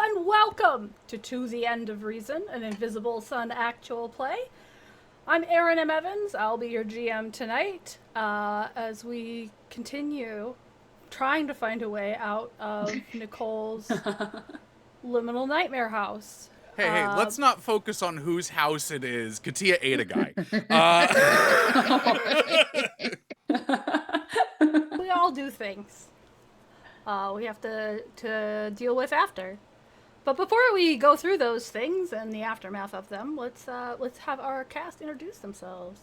and welcome to the End of Reason, an Invisible Sun actual play. I'm Aaron M. Evans. I'll be your GM tonight as we continue trying to find a way out of Nicoal's liminal nightmare house. Hey, let's not focus on whose house it is. Kathiya ate a guy. We all do things we have to deal with after. But before we go through those things and the aftermath of them, let's have our cast introduce themselves.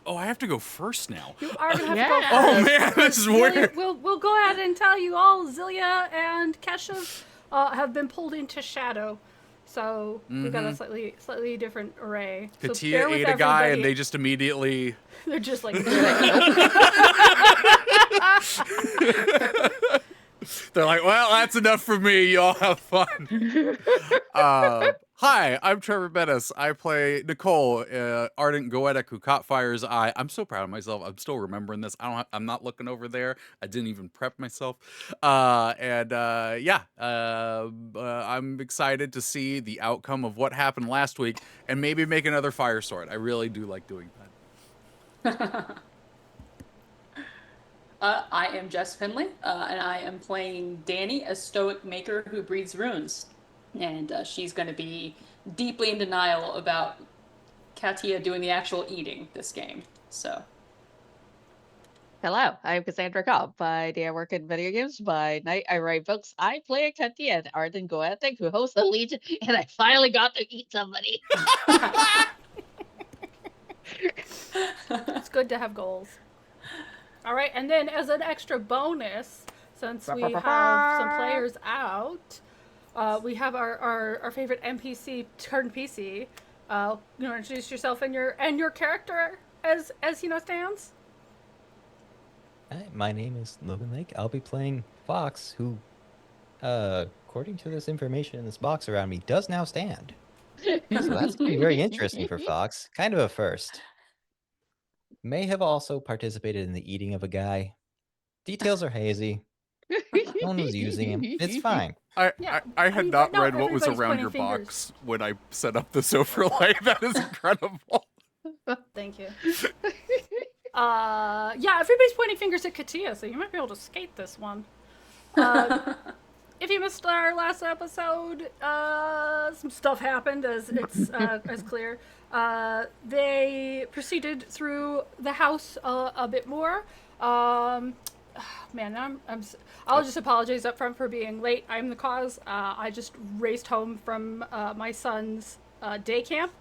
Oh, I have to go first now. You are gonna have to go first. Oh man, this is weird. We'll go ahead and tell you all. Zillia and Keshav have been pulled into shadow, so we've got a slightly different array. Kathiya ate a guy, and they just immediately. They're just like. They're like, well, that's enough for me. Y'all have fun. Hi, I'm Treavor Bettis. I play Nicoal, ardent goetic who caught fire's eye. I'm so proud of myself. I'm still remembering this. I'm not looking over there. I didn't even prep myself. I'm excited to see the outcome of what happened last week and maybe make another fire sword. I really do like doing that. I am Jess Finley, and I am playing Danny, a stoic maker who breathes runes. And she's going to be deeply in denial about Kathiya doing the actual eating this game. So, hello, I'm Cassandra Cobb. By day I work in video games. By night I write books. I play Kathiya, an ardent goetic who hosts a legion, and I finally got to eat somebody. It's good to have goals. All right, and then as an extra bonus, since we have some players out, we have our favorite NPC turned PC. Introduce yourself and your character as stands. Hi, my name is Logan Lake. I'll be playing Fox, who, according to this information in this box around me, does now stand. So that's going to be very interesting for Fox. Kind of a first. May have also participated in the eating of a guy. Details are hazy. No one was using him. It's fine. I had not read what was around your box when I set up this overlay. That is incredible. Thank you. Everybody's pointing fingers at Kathiya, so you might be able to skate this one. If you missed our last episode, some stuff happened, as it's as clear. They proceeded through the house a bit more. I'll just apologize up front for being late. I'm the cause. I just raced home from my son's day camp,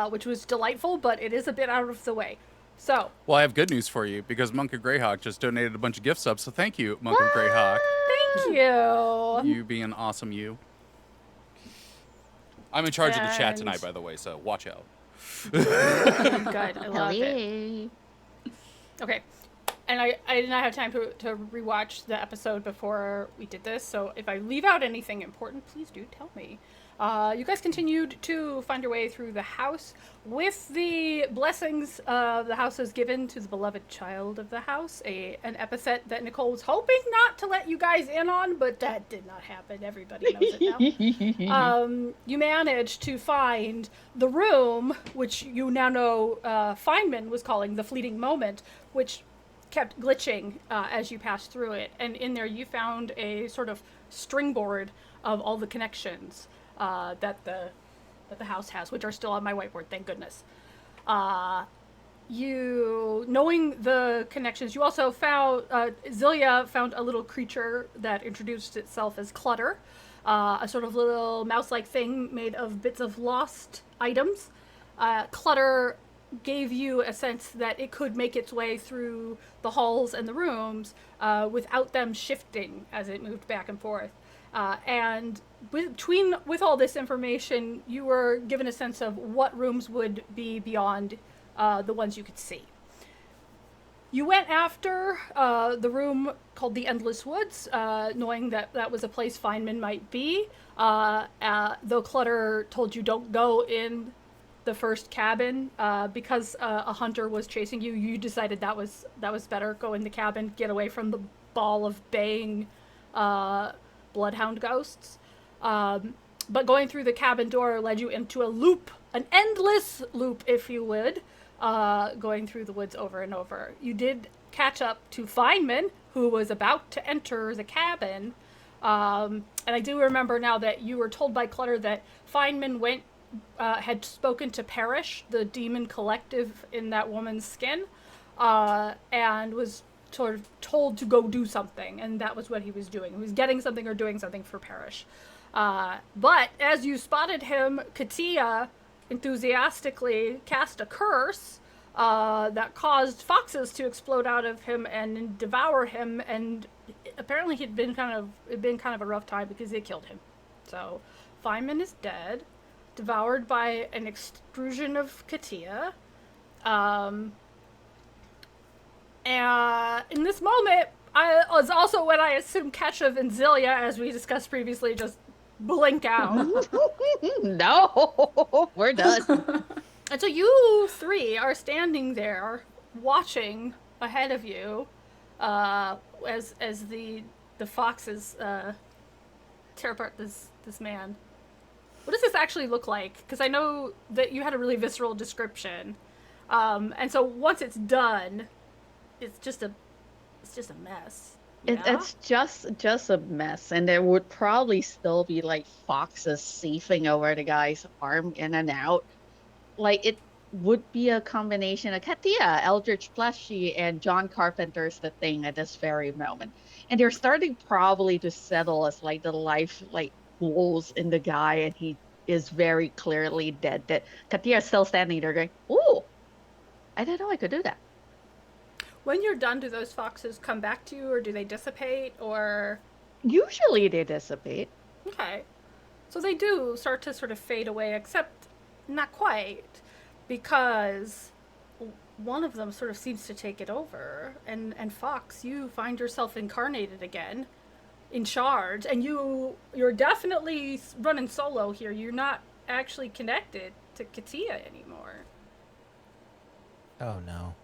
which was delightful, but it is a bit out of the way. So. Well, I have good news for you because Monk and Greyhawk just donated a bunch of gift subs, so thank you, Monk and Greyhawk. Thank you. You being awesome, you. I'm in charge of the chat tonight, by the way, so watch out. Good, I love it. Okay, and I did not have time to rewatch the episode before we did this, so if I leave out anything important, please do tell me. You guys continued to find your way through the house with the blessings the house has given to the beloved child of the house, an epithet that Nicoal was hoping not to let you guys in on, but that did not happen. Everybody knows it now. You managed to find the room, which you now know Fineman was calling the fleeting moment, which kept glitching as you passed through it. And in there you found a sort of stringboard of all the connections that the house has, which are still on my whiteboard, thank goodness. You, knowing the connections, you also found, Zillia found a little creature that introduced itself as Clutter, a sort of little mouse-like thing made of bits of lost items. Clutter gave you a sense that it could make its way through the halls and the rooms without them shifting as it moved back and forth. And with all this information, you were given a sense of what rooms would be beyond the ones you could see. You went after the room called the Endless Woods, knowing that that was a place Fineman might be. Though Clutter told you don't go in the first cabin because a hunter was chasing you, you decided that was better. Go in the cabin, get away from the ball of baying bloodhound ghosts. But going through the cabin door led you into a loop, an endless loop, if you would, going through the woods over and over. You did catch up to Fineman, who was about to enter the cabin. And I do remember now that you were told by Clutter that Fineman had spoken to Parrish, the demon collective in that woman's skin, and was sort of told to go do something, and that was what he was doing. He was getting something or doing something for Parrish. But as you spotted him, Kathiya enthusiastically cast a curse that caused foxes to explode out of him and devour him, and apparently it'd been kind of a rough time because they killed him. So Fineman is dead, devoured by an extrusion of Kathiya. And in this moment, I was also when I assume Keshav and Zillia, as we discussed previously, just blink out. No, we're done. And so you three are standing there watching ahead of you as the foxes tear apart this man. What does this actually look like? Because I know that you had a really visceral description. And so once it's done, it's just a mess. Yeah? It's just a mess, and there would probably still be like foxes seeping over the guy's arm in and out. Like it would be a combination of Kathiya, Eldritch Fleshy, and John Carpenter's The Thing at this very moment, and they're starting probably to settle as like the life like pools in the guy, and he is very clearly dead. That Kathiya is still standing there going, "Ooh, I didn't know I could do that." When you're done, do those foxes come back to you, or do they dissipate, or? Usually they dissipate. Okay. So they do start to sort of fade away, except not quite, because one of them sort of seems to take it over. And Fox, you find yourself incarnated again, in charge, and you're definitely running solo here. You're not actually connected to Kathiya anymore. Oh no.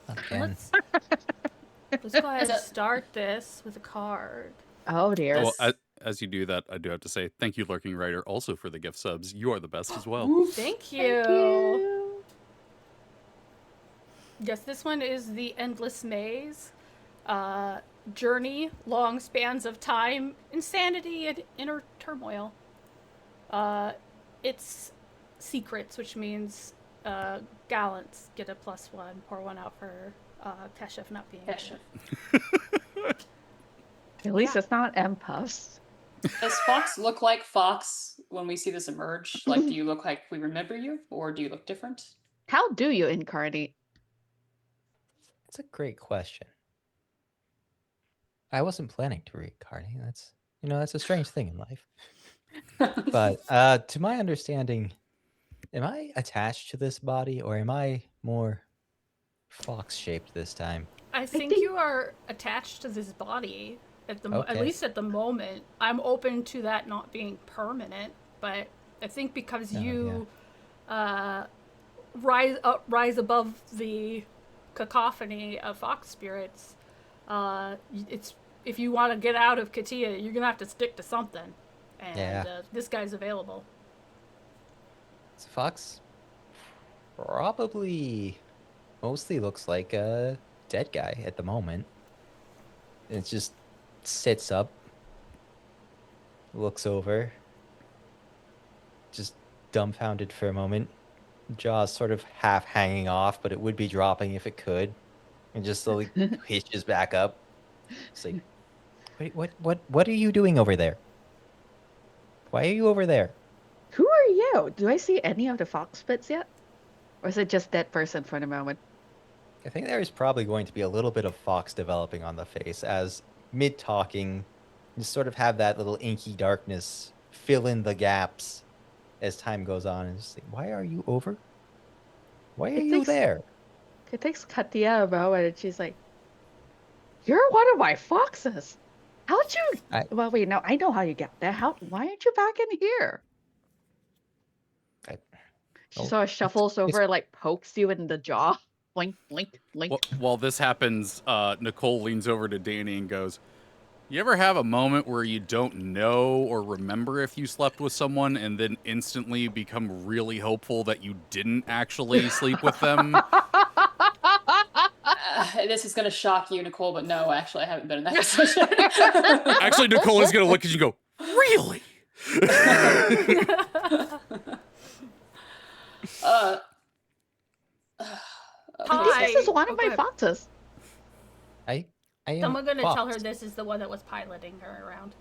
Again. Let's go ahead and start this with a card. Oh dear. Well, as you do that, I do have to say thank you, Lurking Writer, also for the gift subs. You are the best as well. Thank you. Yes, this one is the Endless Maze. Journey, long spans of time, insanity, and inner turmoil. It's secrets, which means gallants get a +1. Pour one out for Keshav not being Keshav. At least it's not M-Puffs. Does Fox look like Fox when we see this emerge? Like, do you look like we remember you, or do you look different? How do you incarnate? That's a great question. I wasn't planning to reincarnate. That's a strange thing in life. But to my understanding, am I attached to this body, or am I more fox-shaped this time? I think you are attached to this body at least at the moment. I'm open to that not being permanent, but I think because you rise above the cacophony of fox spirits, it's if you want to get out of Kathiya, you're gonna have to stick to something, and this guy's available. So Fox probably mostly looks like a dead guy at the moment. It just sits up, looks over, just dumbfounded for a moment, jaws sort of half hanging off, but it would be dropping if it could, and just slowly hitches back up. It's like, wait, what are you doing over there? Why are you over there? Who are you? Do I see any of the fox bits yet? Or is it just that person for the moment? I think there is probably going to be a little bit of fox developing on the face as mid-talking, you sort of have that little inky darkness fill in the gaps as time goes on. And just like, why are you over? Why are you there? It takes Kathiya a moment, and she's like, "You're one of my foxes. How'd you?" Well, wait, no, I know how you got there. Why aren't you back in here? She sort of shuffles over, like pokes you in the jaw. Blink, blink, blink. While this happens, Nicoal leans over to Danny and goes, You ever have a moment where you don't know or remember if you slept with someone and then instantly become really hopeful that you didn't actually sleep with them? This is going to shock you, Nicole, but no, actually, I haven't been in that position. Actually, Nicoal is going to look at you and go, really? I think this is one of my Okay. foxes. I am. Someone gonna tell her Fox. this is the one that was piloting her around.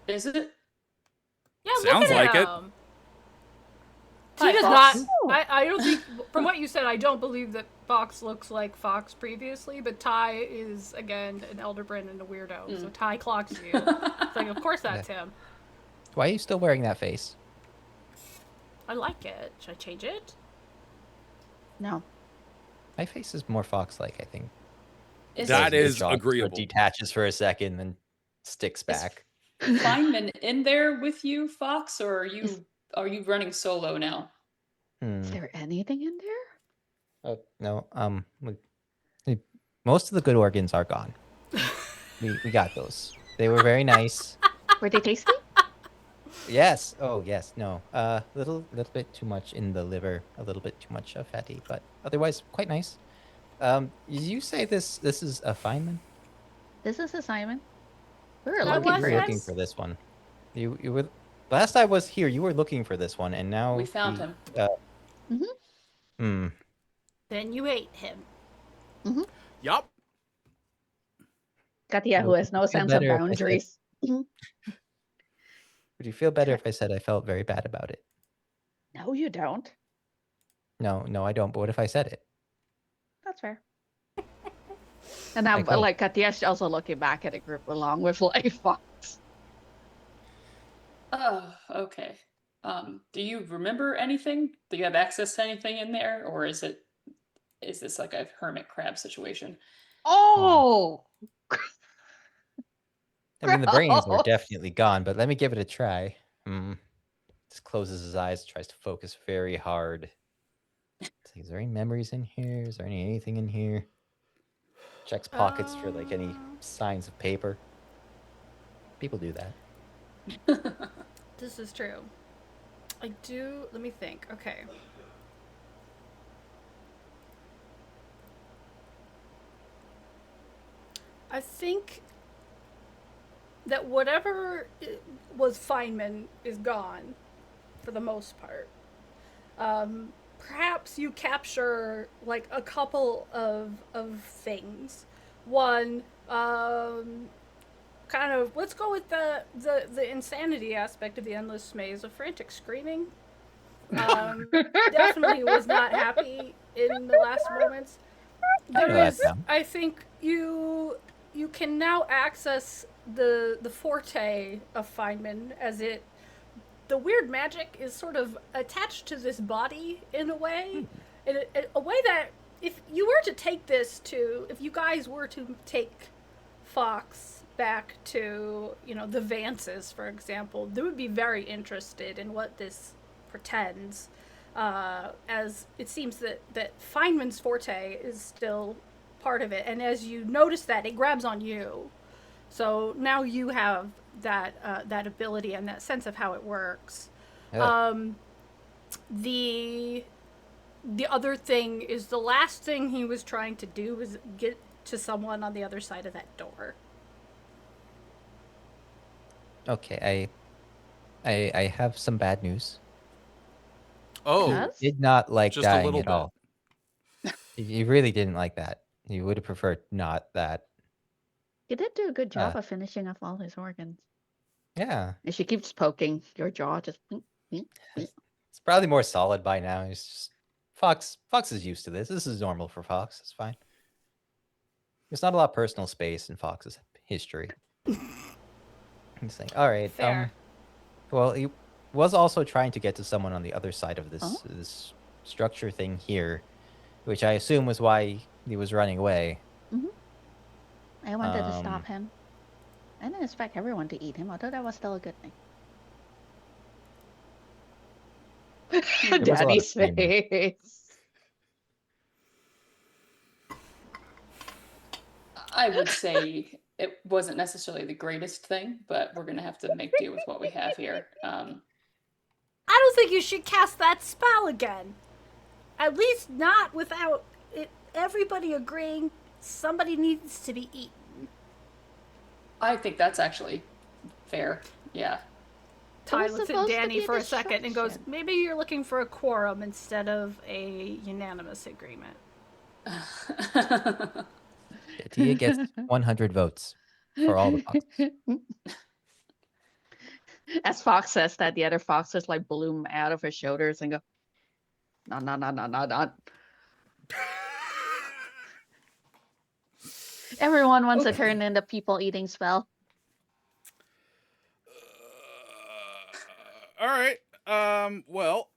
Is it? Yeah, Sounds look at like it. him. Hi, He does Fox. not. I don't think. From what you said, I don't believe that Fox looks like Fox previously. But Ty is again an Elderbrand and a weirdo. So Ty clocks you. It's like, of course that's him. Why are you still wearing that face? I like it. Should I change it? No. My face is more fox-like, I think. That His is jaw sort of agreeable. detaches for a second, then sticks back. Fineman in there with you, Fox, or are you running solo now? Is there anything in there? Oh no. Most of the good organs are gone. we got those. They were very nice. Were they tasty? Yes. Oh yes. No. Little bit too much in the liver. A little bit too much fatty, but otherwise quite nice. You say this is a Fineman? This is a Simon. We were That looking was for You were him? looking for this one. You were last I was here. You were looking for this one, and now We found him. Then you ate him. Yup. Kathiya, who has no Feel sense of better if I said- boundaries. Would you feel better if I said I felt very bad about it? No, you don't. No, I don't. But what if I said it? That's fair. And now, Okay. like, Kathiya's also looking back at the group along with, like, Fox. Oh, okay. Do you remember anything? Do you have access to anything in there, or is this like a hermit crab situation? Oh! I mean, the brains are Gross. definitely gone, but let me give it a try. Just closes his eyes, tries to focus very hard. It's like, is there any memories in here? Is there anything in here? Checks pockets for like any signs of paper. People do that. This is true. I do. Let me think. Okay. I think that whatever was Fineman is gone, for the most part. Perhaps you capture like a couple of things. One, kind of, let's go with the insanity aspect of the endless maze of frantic screaming. Definitely was not happy in the last moments. There That's is, down. I think you can now access the forte of Fineman as the weird magic is sort of attached to this body in a way, in a way that if you guys were to take Fox back to, the Vances, for example, they would be very interested in what this pretends, as it seems that Feynman's forte is still part of it, and as you notice that, it grabs on you. So now you have that ability and that sense of how it works. Yeah. The other thing is the last thing he was trying to do was get to someone on the other side of that door. Okay, I have some bad news. Oh, Yes? Did not like just a dying little at bit. all. You really didn't like that. You would have preferred not that. You did do a good job of finishing off all his organs. Yeah. And she keeps poking your jaw, just. It's probably more solid by now. It's just Fox is used to this. This is normal for Fox. It's fine. There's not a lot of personal space in Fox's history. He's like, all right. Fair. Well, he was also trying to get to someone on the other side of this Oh. this structure thing here, which I assume was why he was running away. I wanted to stop him. I didn't expect everyone to eat him, although that was still a good thing. was a lot of Daddy's screaming. face. I would say it wasn't necessarily the greatest thing, but we're gonna have to make do with what we have here. I don't think you should cast that spell again. At least not without everybody agreeing somebody needs to be eaten. I think that's actually fair. Yeah. Ty was looks at supposed to Danny be for a second and goes, distraction. maybe you're looking for a quorum instead of a unanimous agreement. Kathiya gets 100 votes for all the foxes. As Fox says that, the other foxes like bloom out of her shoulders and go, no, no, no, no, no, no. Everyone wants to turn into people eating spell. All right. Well.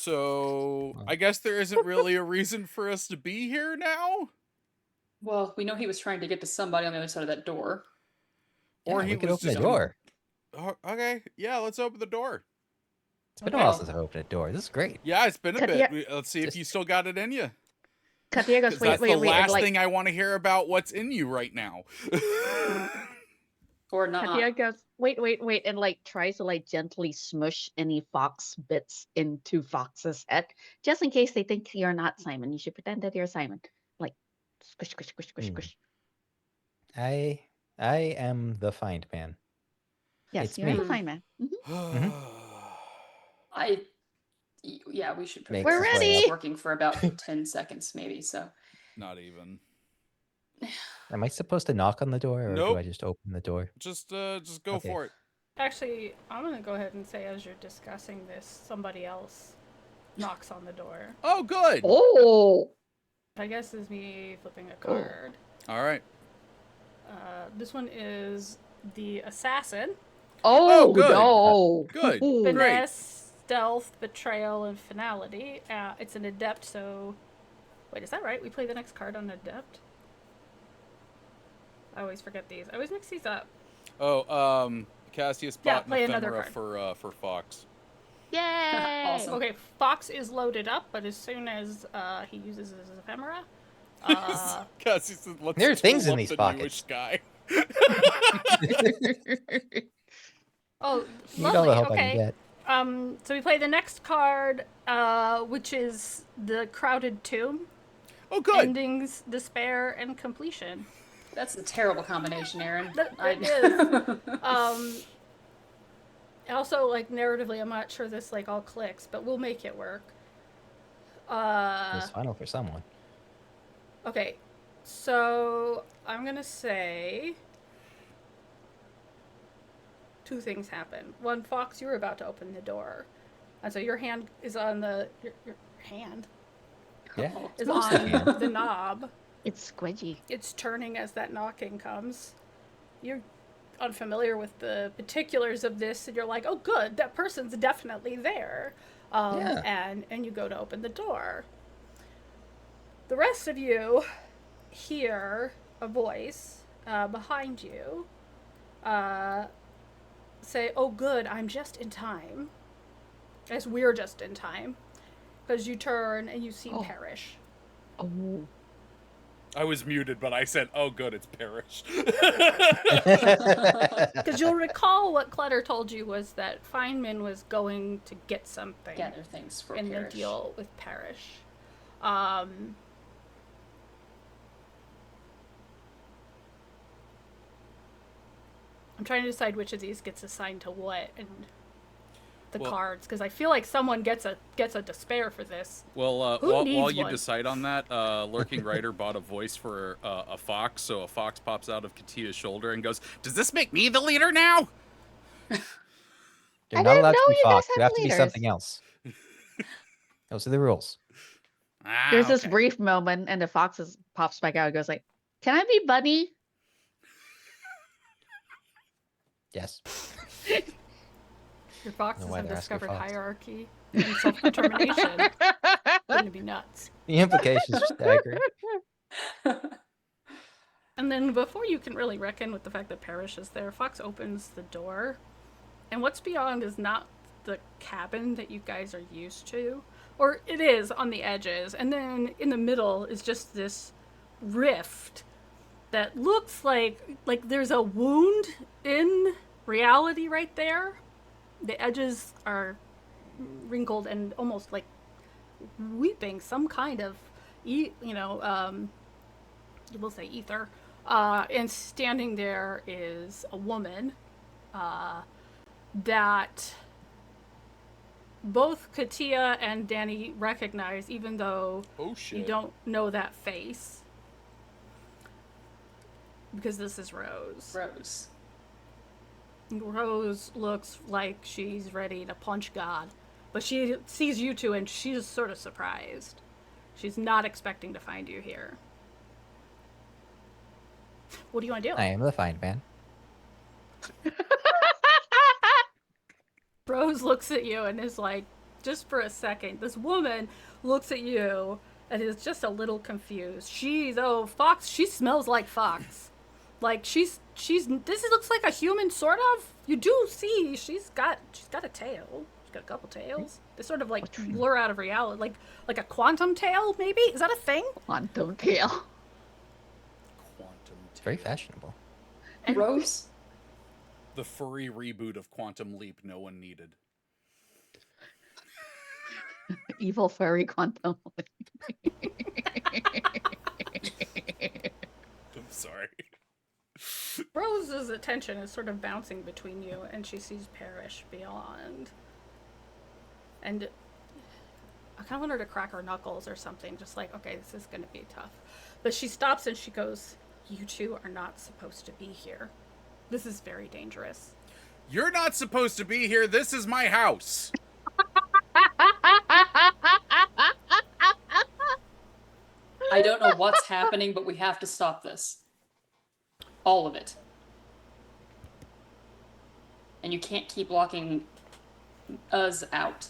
So I guess there isn't really a reason for us to be here now. Well, we know he was trying to get to somebody on the other side of that door. Or Yeah, he we could was open the just gonna- door. Oh, okay. Yeah, let's open the door. It's been a Okay. while since I opened a door. This is great. Yeah, it's been a Kathiya- bit. Let's see if Just- you still got it in you. Kathiya goes, 'Cause wait, that's wait, the wait. And last like, thing I want to hear about what's in you right now. Or not. Kathiya goes, wait, wait, wait. And like tries to like gently smush any fox bits into Fox's head. Just in case they think you're not Simon. You should pretend that you're Simon. Like, squish, squish, squish, squish, Hmm. squish. I am the find man. Yes, It's you're me. the fine man. Mhm. Yeah, we should Makes We're his way ready. up. working for about 10 seconds, maybe. So Not even. Am I supposed to knock on the door, or Nope. do I just open the door? Just go Okay. for it. Actually, I'm going to go ahead and say as you're discussing this, somebody else knocks on the door. Oh, good. Oh, I guess is me flipping a card. All right. This one is the assassin. Oh, good. no. Good. Ooh. Great. Finesse, stealth, betrayal, and finality. It's an adept, so... Wait, is that right? We play the next card on adept? I always forget these. I always mix these up. Oh, Cassius Yeah, bought an play another ephemera for Fox. Yay. Awesome. Okay, Fox is loaded up, but as soon as he uses his ephemera... Cassius said, let's There are things tool in up these the pockets. newish guy. Oh, Need all lovely. the help I can Okay. get. So we play the next card, which is the Crowded Tomb. Oh, good. Endings, despair, and completion. that's a terrible combination, Aaron. It is. Also, like, narratively, I'm not sure this, like, all clicks, but we'll make it work. It's final for someone. Okay. So, I'm gonna say... two things happen. One, Fox, you were about to open the door. And so your hand is on the... Your hand Yeah. is Mostly on the knob. It's squidgy. It's turning as that knocking comes. You're unfamiliar with the particulars of this, and you're like, oh, good, that person's definitely there. Yeah. And you go to open the door. The rest of you hear a voice behind you say, oh, good, I'm just in time. As we're just in time. Because you turn and you see Oh. Parrish. Oh. I was muted, but I said, oh, good, it's Parrish. Because you'll recall what Clutter told you was that Fineman was going to get something Gather things for in Parrish. the deal with Parrish. I'm trying to decide which of these gets assigned to what and the Well- cards, because I feel like someone gets a despair for this. Well, Who while needs you one? decide on that, Lurking Rider bought a voice for a fox, so a fox pops out of Kathia's shoulder and goes, does this make me the leader now? You're I not didn't allowed to know be you guys Fox. You have have to be leaders. something else. Those are the rules. Ah, There's this okay. brief moment, and the fox pops back out and goes like, can I be Bunny? Yes. Your fox know has why they're asking undiscovered Fox. hierarchy and self-determination. Going to be nuts. The implications are staggering. And then before you can really reckon with the fact that Parrish is there, Fox opens the door. And what's beyond is not the cabin that you guys are used to. Or it is on the edges. And then in the middle is just this rift that looks like there's a wound in reality right there. The edges are wrinkled and almost like weeping some kind of, we'll say ether. And standing there is a woman that both Kathiya and Danny recognize, even though Oh shit. you don't know that face. Because this is Rose. Rose. Rose looks like she's ready to punch God. But she sees you two and she's sort of surprised. She's not expecting to find you here. What do you want to do? I am the Fineman. Rose looks at you and is like, just for a second, this woman looks at you and is just a little confused. Fox, she smells like Fox. Like this looks like a human, sort of. You do see she's got a tail. She's got a couple tails. They sort of like blur out of reality, like a quantum tail, maybe? Is that a thing? Quantum tail. Quantum It's very fashionable. And Rose? The furry reboot of Quantum Leap no one needed. Evil furry quantum. I'm sorry. Rose's attention is sort of bouncing between you, and she sees Parrish beyond. And I kind of want her to crack her knuckles or something, just like, okay, this is going to be tough. But she stops and she goes, "You two are not supposed to be here. This is very dangerous." You're not supposed to be here. This is my house. I don't know what's happening, but we have to stop this. All of it. And you can't keep locking us out.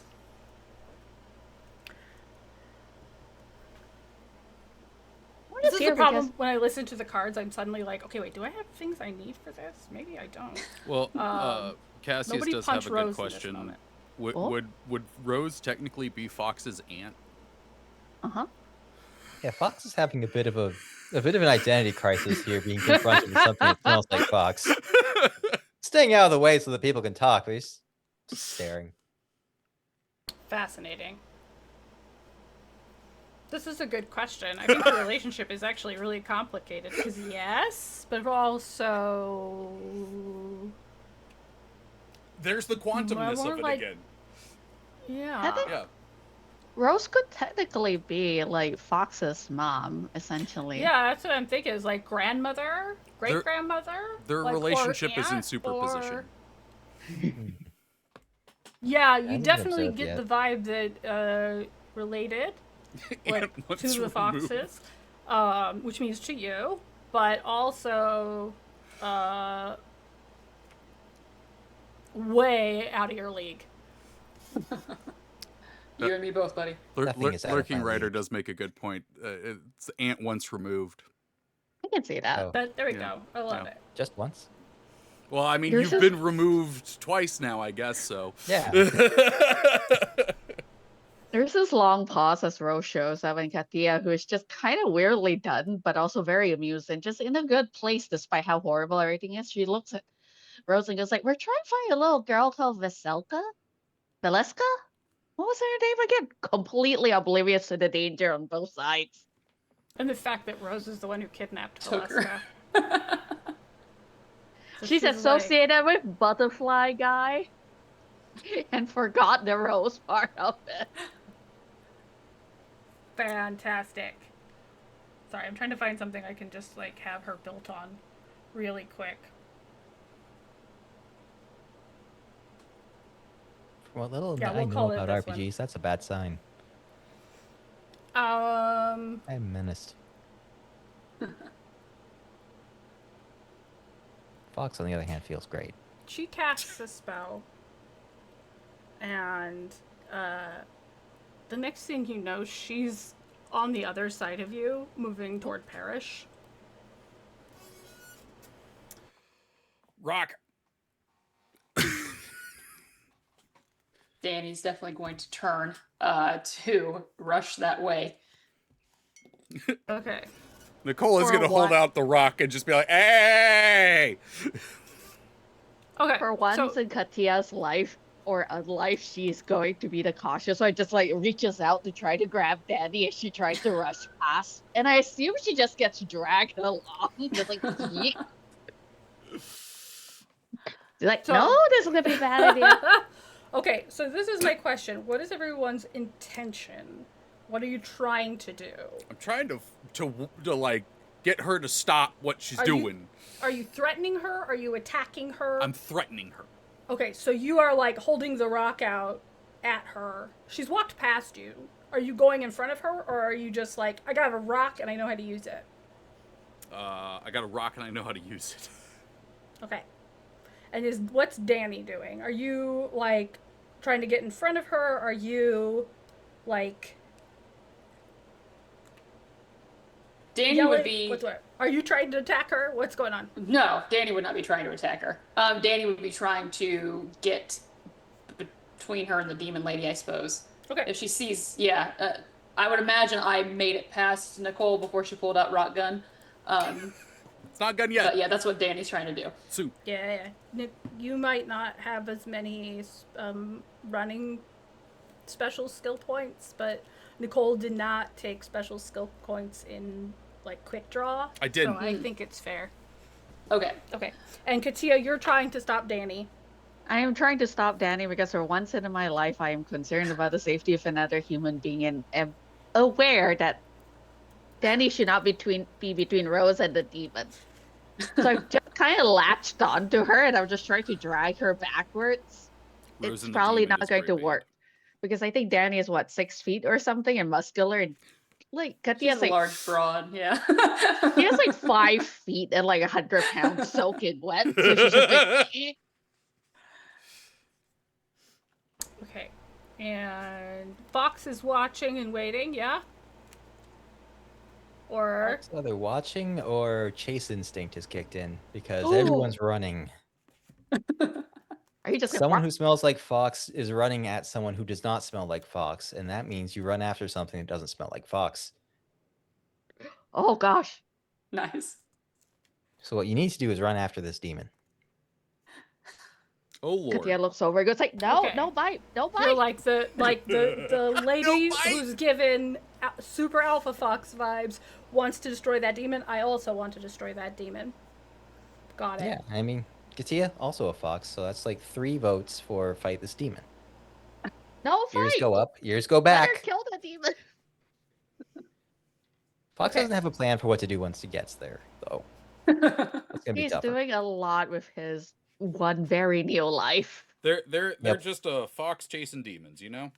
This is the problem when I listen to the cards. I'm suddenly like, okay, wait, do I have things I need for this? Maybe I don't. Well, Cassius nobody does have punch a good Rose in this question. moment. Would Rose technically be Fox's aunt? Uh-huh. Yeah, Fox is having a bit of an identity crisis here, being confronted with something that smells like Fox. Staying out of the way so that people can talk, but he's just staring. Fascinating. This is a good question. I think the relationship is actually really complicated because yes, but also There's the quantumness more of it like- again. yeah. Yeah. Rose could technically be like Fox's mom, essentially. Yeah, that's what I'm thinking. Is like grandmother, great grandmother. Their like, or relationship is in aunt, superposition. Yeah, I you haven't definitely observed get yet. the vibe that related, like Aunt once to the removed. Foxes, which means to you, but also way out of your league. You and me both, buddy. Nothing is out of Lurking my Rider league. does make a good point. It's aunt once removed. I can see that. Oh, But there we Yeah. go. I love Yeah. it. just once? Well, I mean, Yours you've is- been removed twice now, I guess, so. Yeah. There's this long pause as Rose shows up and Kathiya, who is just kind of weirdly done, but also very amused and just in a good place despite how horrible everything is. She looks at Rose and goes like, "We're trying to find a little girl called Veselka? Valeska? What was her name again?" Completely oblivious to the danger on both sides. And the fact that Rose is the one who kidnapped Took her. Valeska. So She's like- associated with Butterfly Guy and forgot the Rose part of it. Fantastic. Sorry, I'm trying to find something I can just like have her built on really quick. From what little Yeah, I we'll know call it about this one. RPGs, that's a bad sign. Um, I'm menaced. Fox, on the other hand, feels great. she casts a spell, and the next thing you know, she's on the other side of you, moving toward Parrish. Rock. Danny's definitely going to turn to rush that way. Okay. Nicoal is Or going to hold what? out the rock and just be like, hey! Okay. For once so, in Kathia's life or a life, she's going to be the cautious. So I just like reaches out to try to grab Danny as she tries to rush past. And I assume she just gets dragged along. Just like, yeet. She's like, So- no, this is gonna be a bad idea. Okay, so this is my question. What is everyone's intention? What are you trying to do? I'm trying to like, get her to stop what she's Are you- doing. Are you threatening her? Are you attacking her? I'm threatening her. Okay, so you are like holding the rock out at her. She's walked past you. Are you going in front of her, or are you just like, I got a rock and I know how to use it? I got a rock and I know how to use it. Okay. And what's Danny doing? Are you like trying to get in front of her? Are you like Danny yelling? would be Are you trying to attack her? What's going on? no. Danny would not be trying to attack her. Danny would be trying to get between her and the demon lady, I suppose. Okay. If she sees, yeah, I would imagine I made it past Nicoal before she pulled out rock gun. It's not done yet. But yeah, that's what Danny's trying to do. Soon. Yeah. Nick, you might not have as many running special skill points, but Nicoal did not take special skill points in like quick draw. I didn't. So I think it's fair. Okay. Okay. And Kathiya, you're trying to stop Danny. I am trying to stop Danny because for once in my life, I am concerned about the safety of another human being and am aware that Danny should not be between Rose and the demon. So I've just kind of latched onto her and I'm just trying to drag her backwards. Rose It's and the probably Demon not is going great to band. work because I think Danny is what 6 feet or something and muscular and like She Kathia's has a like large broad, yeah. she has like 5 feet and like 100 pounds soaking wet. So she's just like, eh. Okay. And Fox is watching and waiting, yeah? Or It's either watching or chase instinct has kicked in because Ooh. everyone's running. Are you just gonna Someone walk? who smells like fox is running at someone who does not smell like fox, and that means you run after something that doesn't smell like fox. Oh gosh. Nice. So what you need to do is run after this demon. Oh lord. Kathiya looks over and goes like, no, Okay. no bite, no bite. you're like the lady bite. who's given super alpha fox vibes wants to destroy that demon. I also want to destroy that demon. Got it. Yeah, I mean, Kathiya, also a fox, so that's like 3 votes for fight this demon. No fight. Ears go up, ears go Let her back. kill the demon. Fox Okay. doesn't have a plan for what to do once he gets there, though. It's gonna be He's tougher. doing a lot with his one very new life. They're Yep. just a fox chasing demons, you know?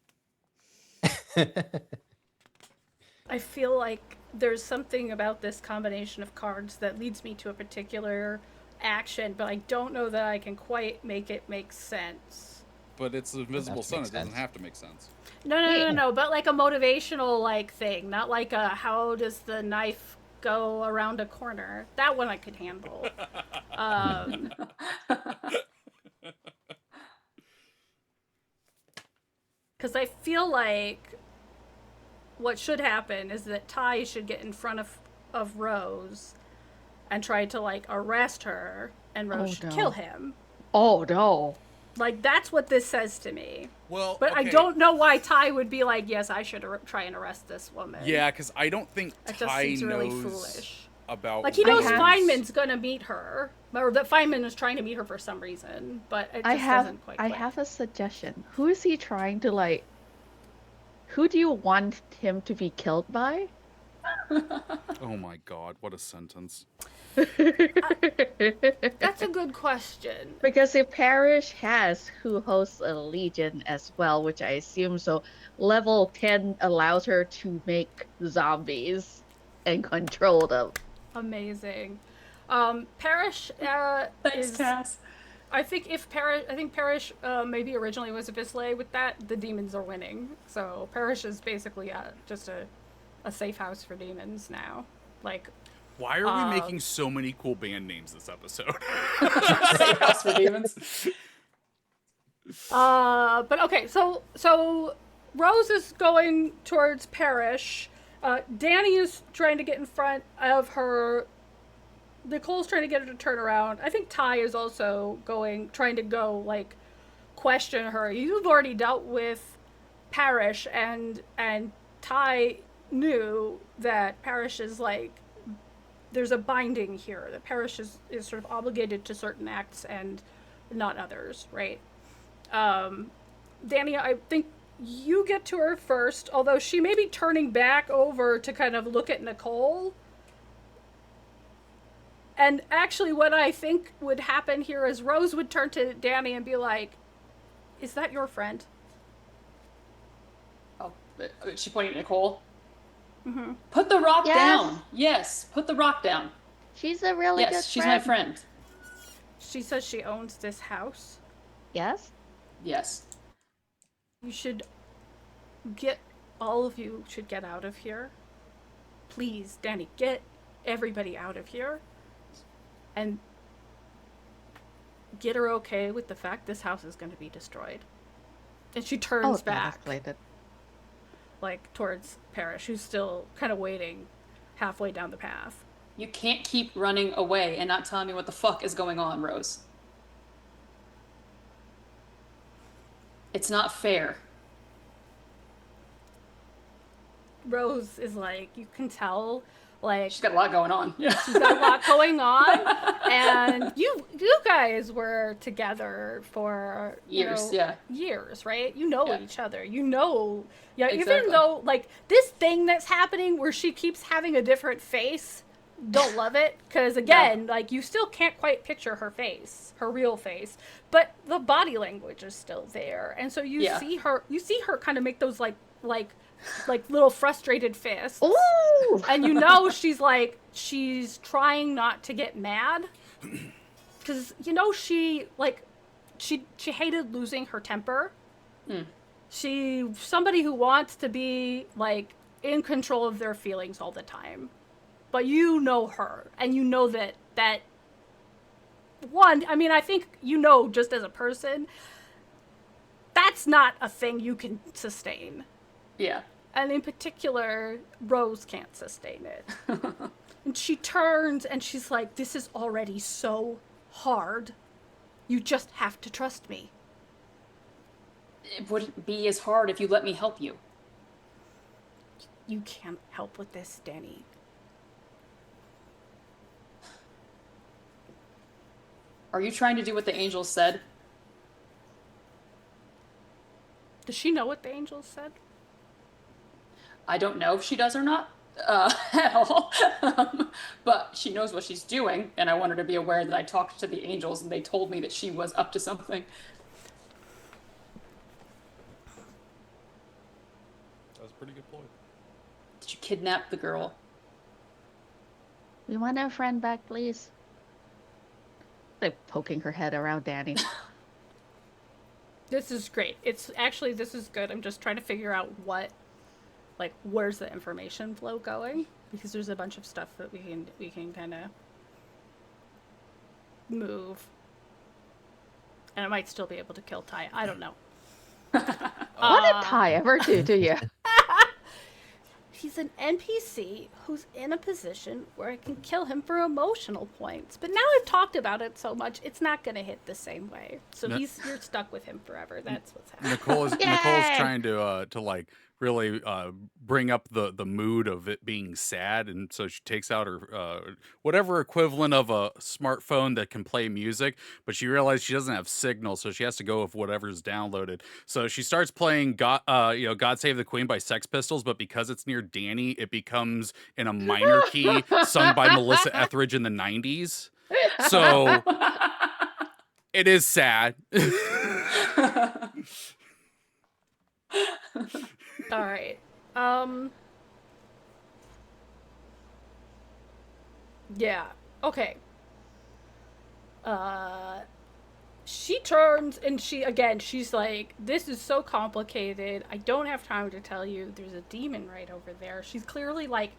I feel like there's something about this combination of cards that leads me to a particular action, but I don't know that I can quite make it make sense. But it's the invisible to sun. make It doesn't sense. have to make sense. No, but like a motivational like thing, not like a how does the knife go around a corner. That one I could handle. Because I feel like what should happen is that Ty should get in front of Rose and try to like arrest her, and Rose Oh, should no. kill him. Oh no. Like that's what this says to me. Well, But I okay. don't know why Ty would be like, yes, I should try and arrest this woman. Yeah, because I don't think That just Ty seems really knows foolish. about. Like he I knows have- Fineman's gonna meet her, or that Fineman is trying to meet her for some reason, but it just doesn't quite I click. have a suggestion. Who is he trying to like? Who do you want him to be killed by? Oh my god, what a sentence. That's a good question. Because if Parish has who hosts a legion as well, which I assume so, level 10 allows her to make zombies and control them. Amazing. Parrish Thanks, is. Cass. I think Parrish maybe originally was a Bisley. With that, the demons are winning. So Parrish is basically just a safe house for demons now. Like, Why are we making so many cool band names this episode? Safe house for demons. but okay, so Rose is going towards Parrish, Danny is trying to get in front of her. Nicoal's trying to get her to turn around. I think Ty is also trying to go, like, question her. You've already dealt with Parrish, and Ty knew that Parrish is, like, there's a binding here. That Parrish is sort of obligated to certain acts and not others, right? Danny, I think you get to her first, although she may be turning back over to kind of look at Nicoal. And actually, what I think would happen here is Rose would turn to Danny and be like, "Is that your friend?" Oh, is she pointing at Nicoal? Mm-hmm. Put the rock Yes. down. Yes, put the rock down. She's a really good Yes, she's friend. my friend. She says she owns this house. Yes? Yes. You should all of you should get out of here. Please, Danny, get everybody out of here. And get her okay with the fact this house is going to be destroyed. And she turns back, like, towards Parrish, who's still kind of waiting halfway down the path. You can't keep running away and not telling me what the fuck is going on, Rose. It's not fair. Rose is like, you can tell, like, She's got a lot going on. Yeah. she's got a lot going on, and you guys were together for Years, yeah. years, right? You know Yeah. each other. You know, yeah. Even Exactly. though, like, this thing that's happening where she keeps having a different face, don't love it, because again, like, you still can't quite picture her face, her real face, but the body language is still there, and so you Yeah. see her kind of make those like little frustrated fists. Ooh! And you know she's trying not to get mad, because she hated losing her temper. Somebody who wants to be, like, in control of their feelings all the time. But you know her, and you know that one, I mean, I think just as a person, that's not a thing you can sustain. Yeah. And in particular, Rose can't sustain it. And she turns and she's like, "This is already so hard. You just have to trust me." It wouldn't be as hard if you let me help you. You can't help with this, Danny. Are you trying to do what the angels said? Does she know what the angels said? I don't know if she does or not at all. But she knows what she's doing, and I want her to be aware that I talked to the angels and they told me that she was up to something. That was a pretty good point. Did you kidnap the girl? We want our friend back, please. They're poking her head around Danny. This is great. This is good. I'm just trying to figure out where's the information flow going, because there's a bunch of stuff that we can kind of move, and I might still be able to kill Ty. I don't know. What did Ty ever do to you? He's an NPC who's in a position where I can kill him for emotional points. But now I've talked about it so much, it's not going to hit the same way. So No. you're stuck with him forever. That's what's happening. Nicole's Yay! trying to like really bring up the mood of it being sad, and so she takes out her whatever equivalent of a smartphone that can play music, but she realizes she doesn't have signal, so she has to go with whatever's downloaded. So she starts playing God Save the Queen by Sex Pistols, but because it's near Danny, it becomes in a minor key, sung by Melissa Etheridge in the 90s. So it is sad. All right. Yeah. Okay. She turns and she's like, "This is so complicated. I don't have time to tell you. There's a demon right over there." She's clearly, like,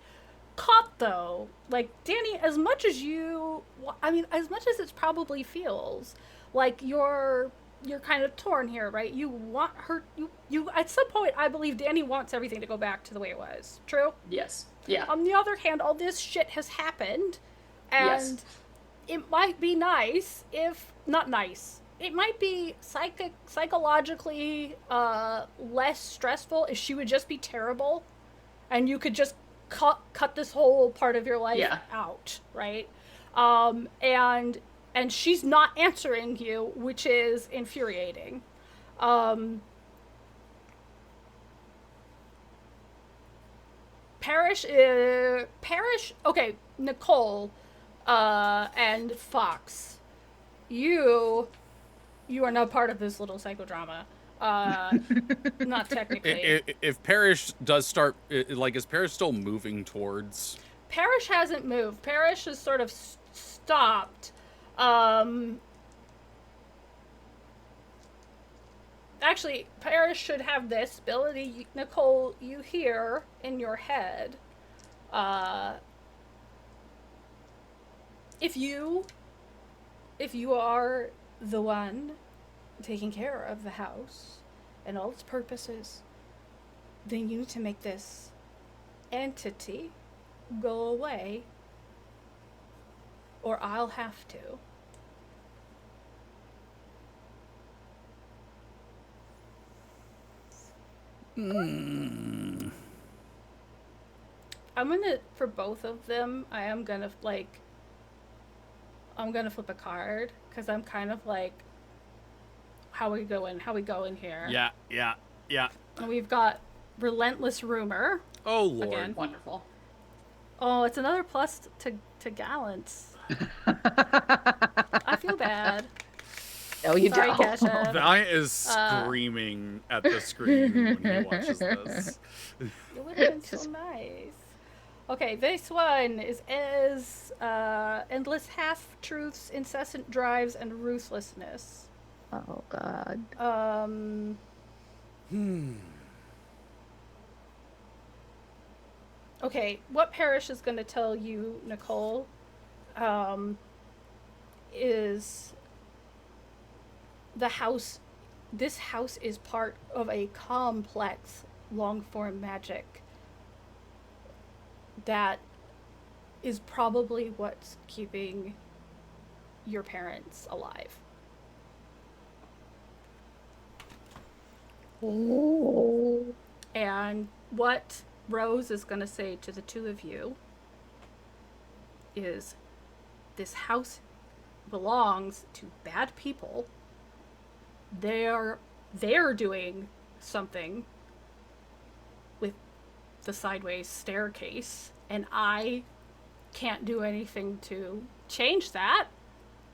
caught, though. Like, Danny, as much as it probably feels like you're you're kind of torn here, right? You want her. You at some point, I believe Danny wants everything to go back to the way it was. True. Yes. Yeah. On the other hand, all this shit has happened, Yes. and it might be nice if not nice. It might be psychologically less stressful if she would just be terrible, and you could just cut this whole part of your life out, right? And she's not answering you, which is infuriating. Parrish. Okay, Nicoal, and Fox. You are not part of this little psychodrama. Not technically. If Parrish does start, like, is Parrish still moving towards? Parrish hasn't moved. Parrish has sort of stopped. Actually, Parrish should have this ability. Nicoal, you hear in your head, if you are the one taking care of the house and all its purposes, then you need to make this entity go away, or I'll have to. Mm. I'm gonna, for both of them, I'm gonna flip a card, because I'm kind of like, how we going here? Yeah. And we've got Relentless Rumor. Oh, Lord. Again. Wonderful. Oh, it's another plus to Gallants. I feel bad. No, you Sorry, don't. Kesha. Valiant is screaming at the screen when he watches this. It would have been so nice. Okay, this one is endless half-truths, incessant drives, and ruthlessness. Oh, God. Okay, what Parrish is going to tell you, Nicoal, is this house is part of a complex long-form magic that is probably what's keeping your parents alive. Oh. And what Rose is going to say to the two of you is, this house belongs to bad people. They're doing something with the sideways staircase, and I can't do anything to change that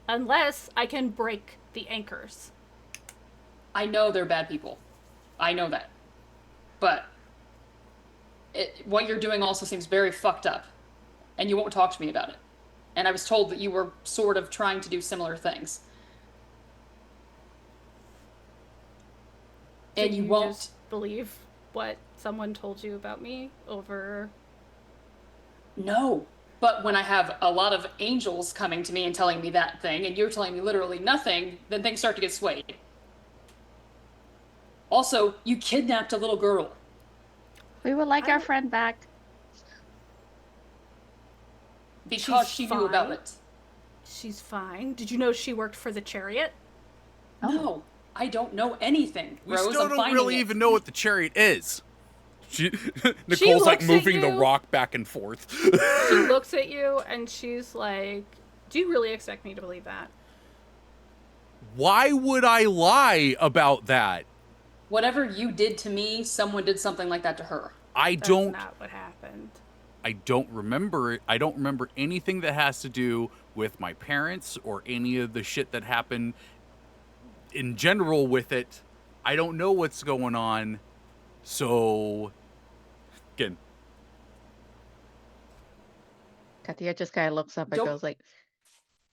unless I can break the anchors. I know they're bad people. I know that. But what you're doing also seems very fucked up. And you won't talk to me about it. And I was told that you were sort of trying to do similar things. And Did you won't just believe what someone told you about me over... No. But when I have a lot of angels coming to me and telling me that thing, and you're telling me literally nothing, then things start to get swayed. Also, you kidnapped a little girl. We would like our friend back. Because she knew about it. She's fine. Did you know she worked for the Chariot? Oh. No, I don't know anything. We Rose, still I'm don't really even know what the Chariot is. Nicole's like looks at moving the you. rock back and forth. She looks at you and she's like, do you really expect me to believe that? Why would I lie about that? Whatever you did to me, someone did something like that to her. That's not what happened. I don't remember it. I don't remember anything that has to do with my parents or any of the shit that happened in general with it. I don't know what's going on. So, again. Kathiya just kind of looks up and goes like,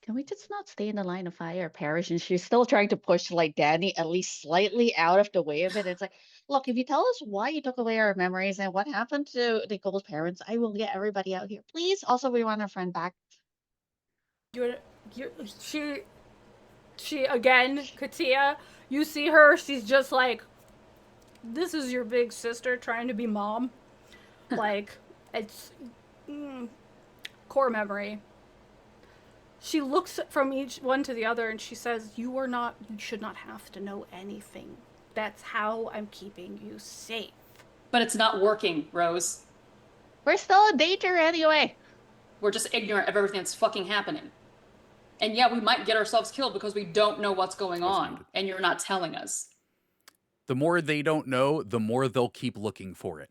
can we just not stay in the line of fire, Parrish? And she's still trying to push like Danny at least slightly out of the way of it. It's like, look, if you tell us why you took away our memories and what happened to Nicole's parents, I will get everybody out here. Please. Also, we want our friend back. She, again, Kathiya, you see her, she's just like, this is your big sister trying to be mom. Like, it's core memory. She looks from each one to the other and she says, you should not have to know anything. That's how I'm keeping you safe. But it's not working, Rose. We're still in danger anyway. We're just ignorant of everything that's fucking happening. And yeah, we might get ourselves killed because we don't know what's going on, and you're not telling us. The more they don't know, the more they'll keep looking for it.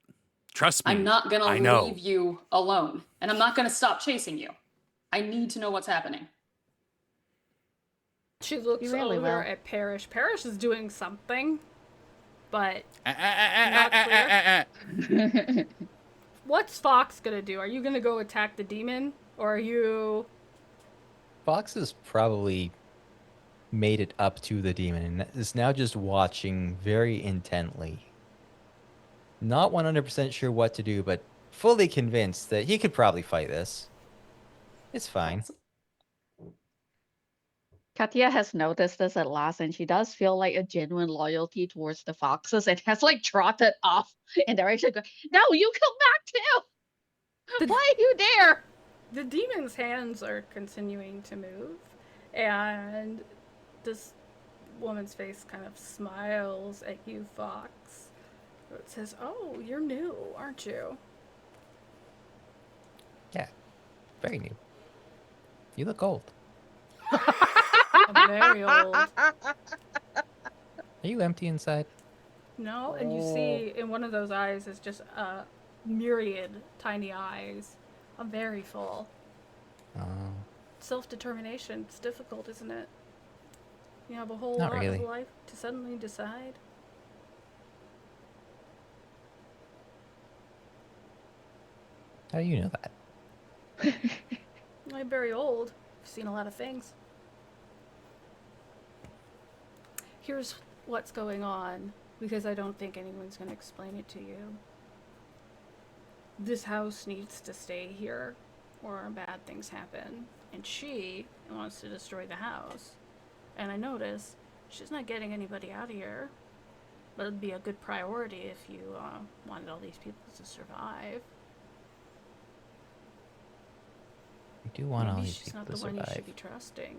Trust me. I'm not gonna I know. leave you alone, and I'm not gonna stop chasing you. I need to know what's happening. She looks really over will. at Parrish. Parrish is doing something, but not clear. What's Fox gonna do? Are you gonna go attack the demon, or are you? Fox has probably made it up to the demon and is now just watching very intently. Not 100% sure what to do, but fully convinced that he could probably fight this. It's fine. Kathiya has noticed this at last, and she does feel like a genuine loyalty towards the foxes and has like trotted off in direction. No, you come back too. Why are you there? The demon's hands are continuing to move, and this woman's face kind of smiles at you, Fox. It says, "Oh, you're new, aren't you?" Yeah, very new. You look old. I'm very old. Are you empty inside? No, and you see in one of those eyes is just a myriad tiny eyes. I'm very full. Oh, Self-determination, it's difficult, isn't it? You have a whole Not lot really. of life to suddenly decide. how do you know that? I'm very old. I've seen a lot of things. Here's what's going on, because I don't think anyone's going to explain it to you. This house needs to stay here, or bad things happen. And she wants to destroy the house. And I notice she's not getting anybody out of here. But it'd be a good priority if you wanted all these people to survive. I do want all Maybe these she's people not to the one you survive. should be trusting.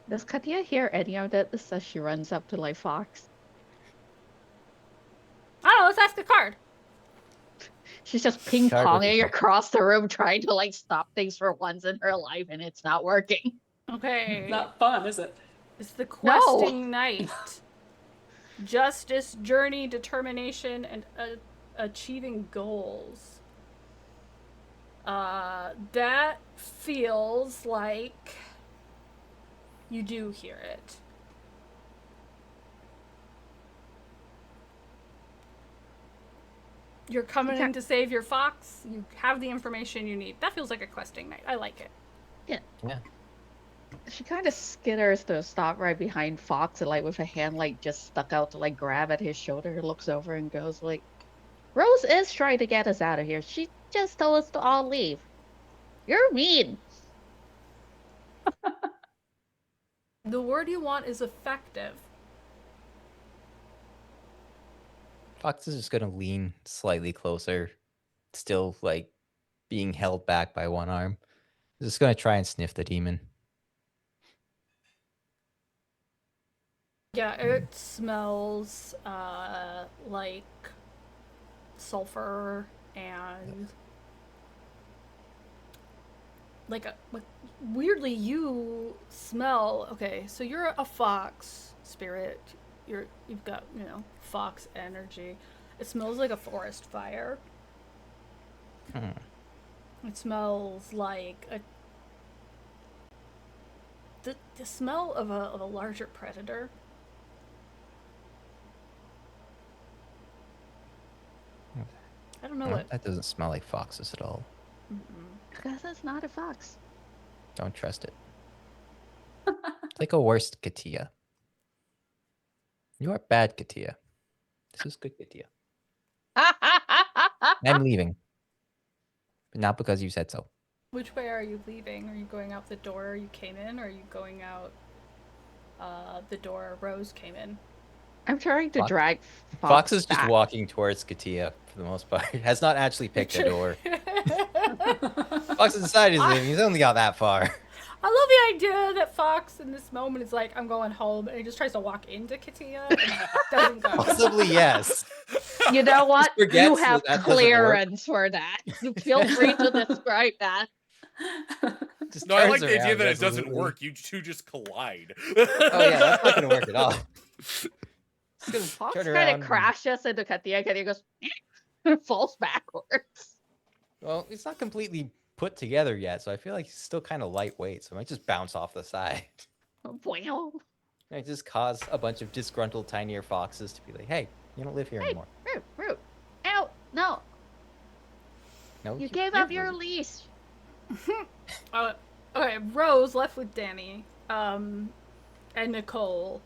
Does Kathiya hear any of this as she runs up to like Fox? Oh, let's ask a card. She's just ping Card ponging rotation. across the room trying to like stop things for once in her life, and it's not working. Okay. Not fun, is it? It's the questing knight. Justice, journey, determination, and achieving goals. That feels like you do hear it. You're coming in to save your fox. You have the information you need. That feels like a questing night. I like it. Yeah. She kind of skitters to stop right behind Fox, and like with a hand like just stuck out to like grab at his shoulder, looks over and goes like, "Rose is trying to get us out of here. She just told us to all leave. You're mean." The word you want is effective. Fox is just gonna lean slightly closer, still like being held back by one arm. Just gonna try and sniff the demon. Yeah, it smells like sulfur and like weirdly you smell. Okay, so you're a fox spirit. You've got, fox energy. It smells like a forest fire. It smells like the smell of a larger predator. I don't know what. That doesn't smell like foxes at all. Because it's not a fox. Don't trust it. It's like a worse Kathiya. You are bad, Kathiya. This is good, Kathiya. I'm leaving. But not because you said so. Which way are you leaving? Are you going out the door you came in, or are you going out the door Rose came in? I'm trying to Fox- drag Fox Fox is just back. walking towards Kathiya for the most part. Has not actually picked a door. Fox has decided he's only got that far. I love the idea that Fox in this moment is like, I'm going home, and he just tries to walk into Kathiya and doesn't go. Possibly, yes. You know what? You forgets have that doesn't work. clearance for that. Feel free to describe that. Just No, I turns like the idea around that it doesn't resolutely. work. You two just collide. Oh yeah, that's not gonna work at all. Just gonna Fox turn kind around. of crashes into Kathiya. Kathiya goes, falls backwards. Well, it's not completely put together yet, so I feel like he's still kind of lightweight, so I might just bounce off the side. Well, Might just cause a bunch of disgruntled tinier foxes to be like, hey, you don't live here anymore. Root. Out. No, No, you gave up your rude. leash. Okay, Rose left with Danny, and Nicoal,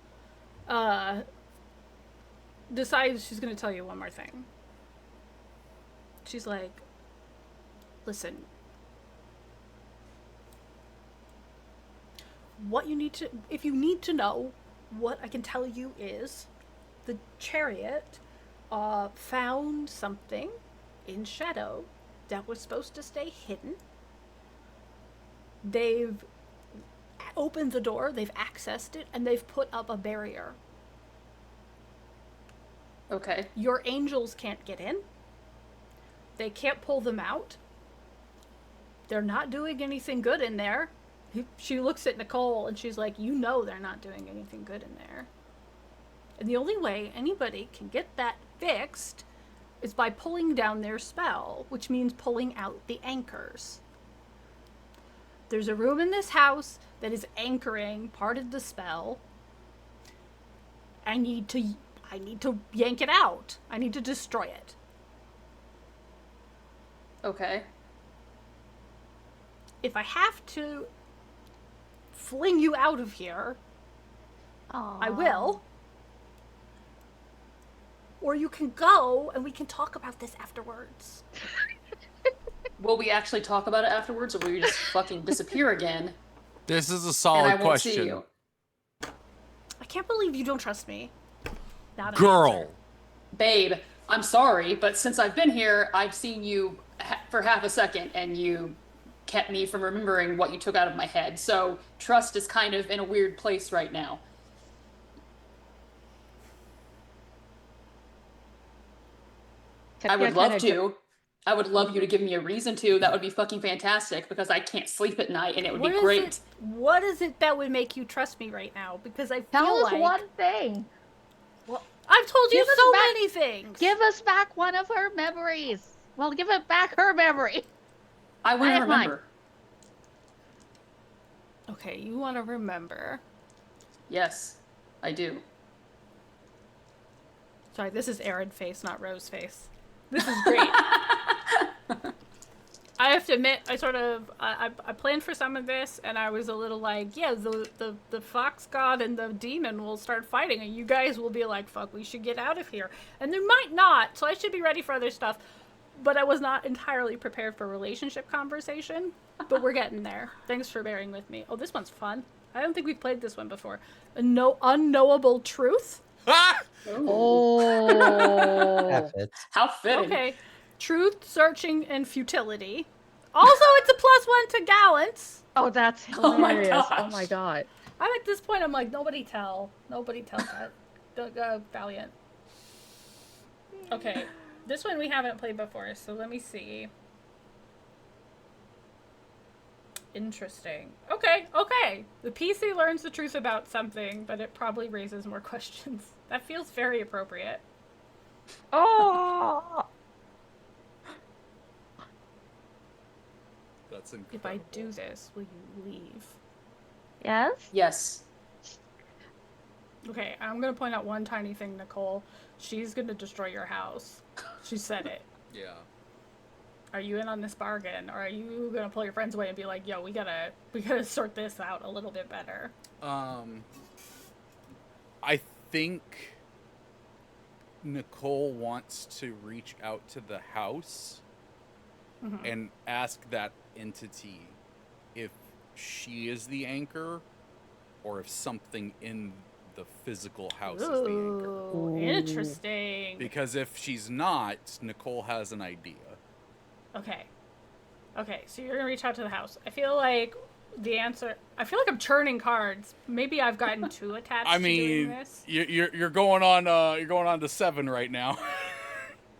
decides she's gonna tell you one more thing. She's like, listen, if you need to know, what I can tell you is the chariot found something in Shadow that was supposed to stay hidden. They've opened the door, they've accessed it, and they've put up a barrier. Okay. Your angels can't get in. They can't pull them out. They're not doing anything good in there. She looks at Nicoal and she's like, you know they're not doing anything good in there. And the only way anybody can get that fixed is by pulling down their spell, which means pulling out the anchors. There's a room in this house that is anchoring part of the spell. I need to yank it out. I need to destroy it. Okay. If I have to fling you out of here, I will. Or you can go and we can talk about this afterwards. Will we actually talk about it afterwards, or will you just fucking disappear again? This is a And I solid won't see question. you. I can't believe you don't trust me. Not an Girl. answer. Babe, I'm sorry, but since I've been here, I've seen you for half a second, and you kept me from remembering what you took out of my head. So trust is kind of in a weird place right now. I would love to. I would love you to give me a reason to. That would be fucking fantastic, because I can't sleep at night, and it would be great. What is it that would make you trust me right now? Because I feel Tell us like one thing. I've told you Give us so back- many things. Give us back one of her memories. Well, give it back her memory. I want I to have mine. remember. Okay, you want to remember. Yes, I do. Sorry, this is Aaron face, not Rose face. This is great. I have to admit, I planned for some of this, and I was a little like, yeah, the fox god and the demon will start fighting, and you guys will be like, fuck, we should get out of here. And they might not, so I should be ready for other stuff. But I was not entirely prepared for relationship conversation, but we're getting there. Thanks for bearing with me. Oh, this one's fun. I don't think we've played this one before. Unknowable truth. Ah! Oh. That fits. How fitting. Okay. Truth, searching, and futility. Also, it's a +1 to gallants. Oh, that's Oh my hilarious. Oh gosh. my god. I'm at this point, I'm like, nobody tell that. Valiant. Okay. This one we haven't played before, so let me see. Interesting. Okay. The PC learns the truth about something, but it probably raises more questions. That feels very appropriate. Oh. That's incredible. If I do this, will you leave? Yes? Yes. Okay, I'm gonna point out one tiny thing, Nicoal. She's gonna destroy your house. She said it. Yeah. Are you in on this bargain, or are you gonna pull your friends away and be like, "Yo, we gotta sort this out a little bit better"? I think Nicoal wants to reach out to the house and ask that entity if she is the anchor or if something in the physical house is the anchor. Ooh, interesting. Because if she's not, Nicoal has an idea. Okay. Okay, so you're gonna reach out to the house. I feel like the answer. I feel like I'm churning cards. Maybe I've gotten too attached I to doing mean, this. you're going on to 7 right now.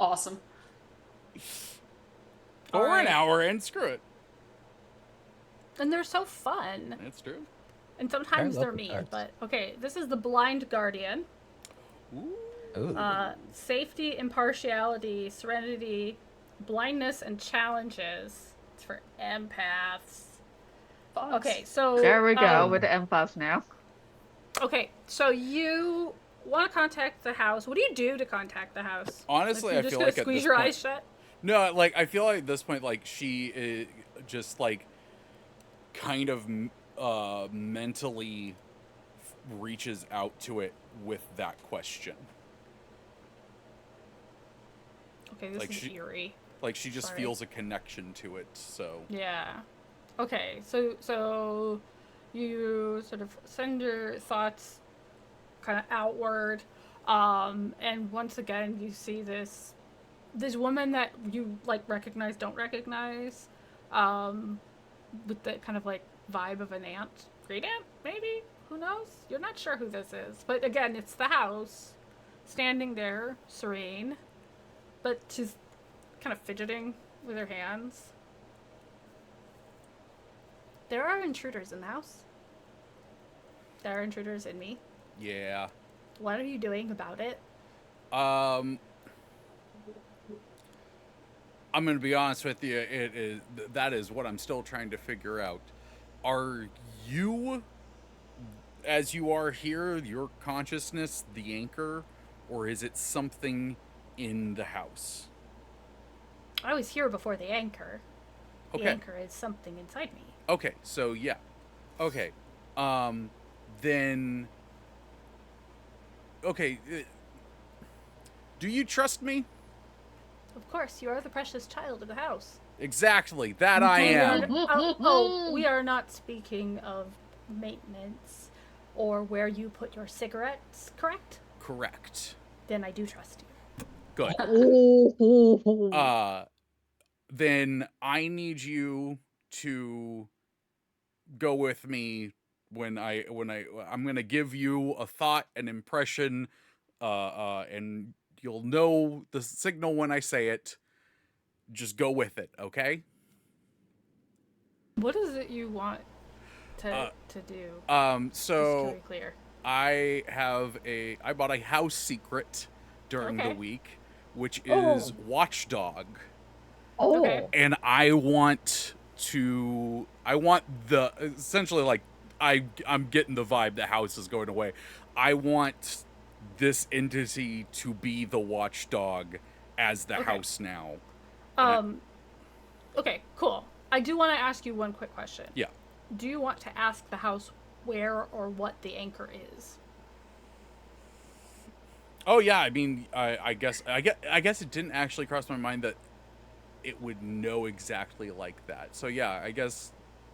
Awesome. But we're an Alright. hour in. Screw it. And they're so fun. That's true. And sometimes I love they're the mean. cards. But okay, this is the Blind Guardian. Ooh. Ooh. Safety, impartiality, serenity, blindness, and challenges. It's for empaths. Fox. Okay, so There we go with the empaths now. Okay, so you want to contact the house. What do you do to contact the house? Honestly, you're I just feel gonna like at squeeze this your point- eyes shut. No, like I feel like at this point, like she just like kind of mentally reaches out to it with that question. Okay, this Like is she- eerie. Like she just Sorry. feels a connection to it. So Yeah. Okay, so you sort of send your thoughts kind of outward, and once again you see this woman that you like recognize, don't recognize, with the kind of like vibe of an aunt, great aunt, maybe. Who knows? You're not sure who this is, but again, it's the house, standing there, serene, but she's kind of fidgeting with her hands. There are intruders in the house. There are intruders in me. yeah. What are you doing about it? I'm gonna be honest with you. That is what I'm still trying to figure out. Are you, as you are here, your consciousness the anchor, or is it something in the house? I was here before the anchor. The Okay. anchor is something inside me. Okay. So yeah. Okay. Then. Okay. Do you trust me? Of course, you are the precious child of the house. Exactly. That I am. We are not speaking of maintenance or where you put your cigarettes, correct? Correct. Then I do trust you. Good. Then I need you to go with me when I'm gonna give you a thought, an impression, and you'll know the signal when I say it. Just go with it, okay? What is it you want to do? Just to So be clear. I bought a house secret during Okay. the week, which is Oh. Watchdog. Okay. And I want the essentially like I'm getting the vibe the house is going away. I want this entity to be the watchdog as the Okay. house now. Okay, cool. I do want to ask you one quick question. Yeah. Do you want to ask the house where or what the anchor is? Oh yeah, I mean I guess it didn't actually cross my mind that it would know exactly like that. So yeah, I guess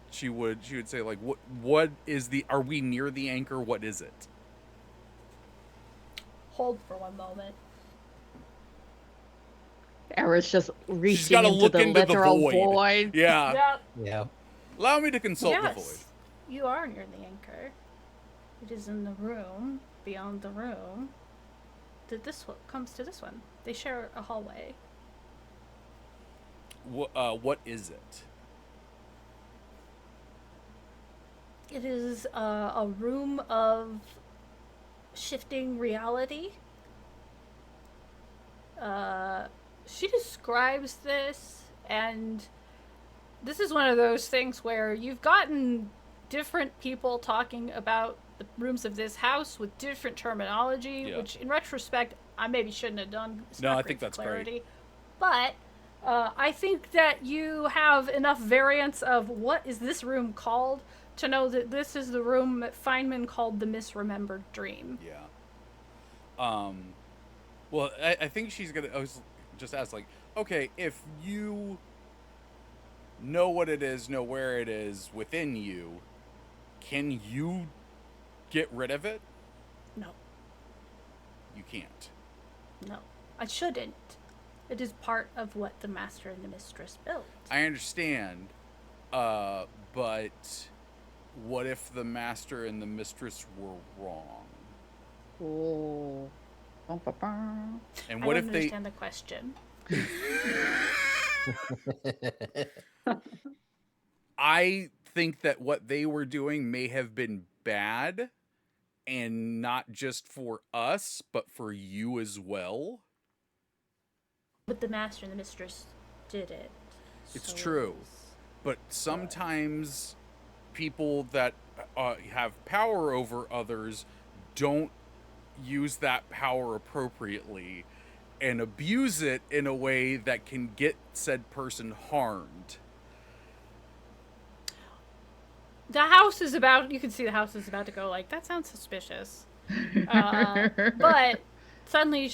she would say like what is are we near the anchor? What is it? Hold for one moment. Era's just reaching gotta into look the into the literal void. void. Yeah. Yeah. Yeah. Allow me to consult the void. Yes, you are near the anchor. It is in the room, beyond the room. This one comes to this one. They share a hallway. What is it? It is a room of shifting reality. She describes this, and this is one of those things where you've gotten different people talking about the rooms of this house with different terminology, Yeah. which in retrospect I maybe shouldn't have done. It's No, not I great think for that's great. clarity. But I think that you have enough variants of what is this room called to know that this is the room that Fineman called the misremembered dream. Yeah. Well, I think she's gonna. I was just asked like, okay, if you know what it is, know where it is within you, can you get rid of it? No, You can't. no, I shouldn't. It is part of what the master and the mistress built. I understand, but what if the master and the mistress were wrong? Oh. Bum, bum, bum. And I what don't if they? understand the question. I think that what they were doing may have been bad, and not just for us, but for you as well. But the master and the mistress did it. It's so true. it's- But sometimes people that have power over others don't use that power appropriately and abuse it in a way that can get said person harmed. The house is about, you can see the house is about to go like, that sounds suspicious. But suddenly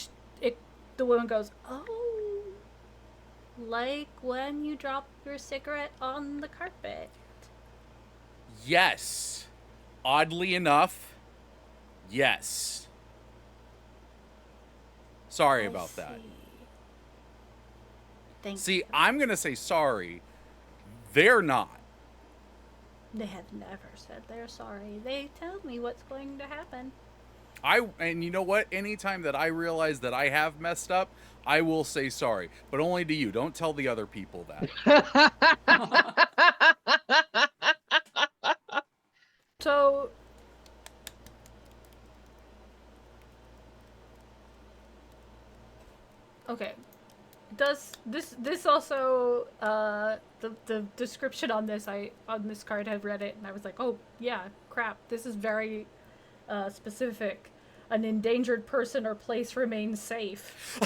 the woman goes, oh, like when you drop your cigarette on the carpet. Yes. Oddly enough, yes. Sorry I about that. see. Thank See, you. I'm going to say sorry. They're not. They have never said they're sorry. They tell me what's going to happen. And you know what? Anytime that I realize that I have messed up, I will say sorry, but only to you. Don't tell the other people that. So okay. Does this also the description on this card, I've read it and I was like, oh yeah, crap, this is very specific. An endangered person or place remains safe.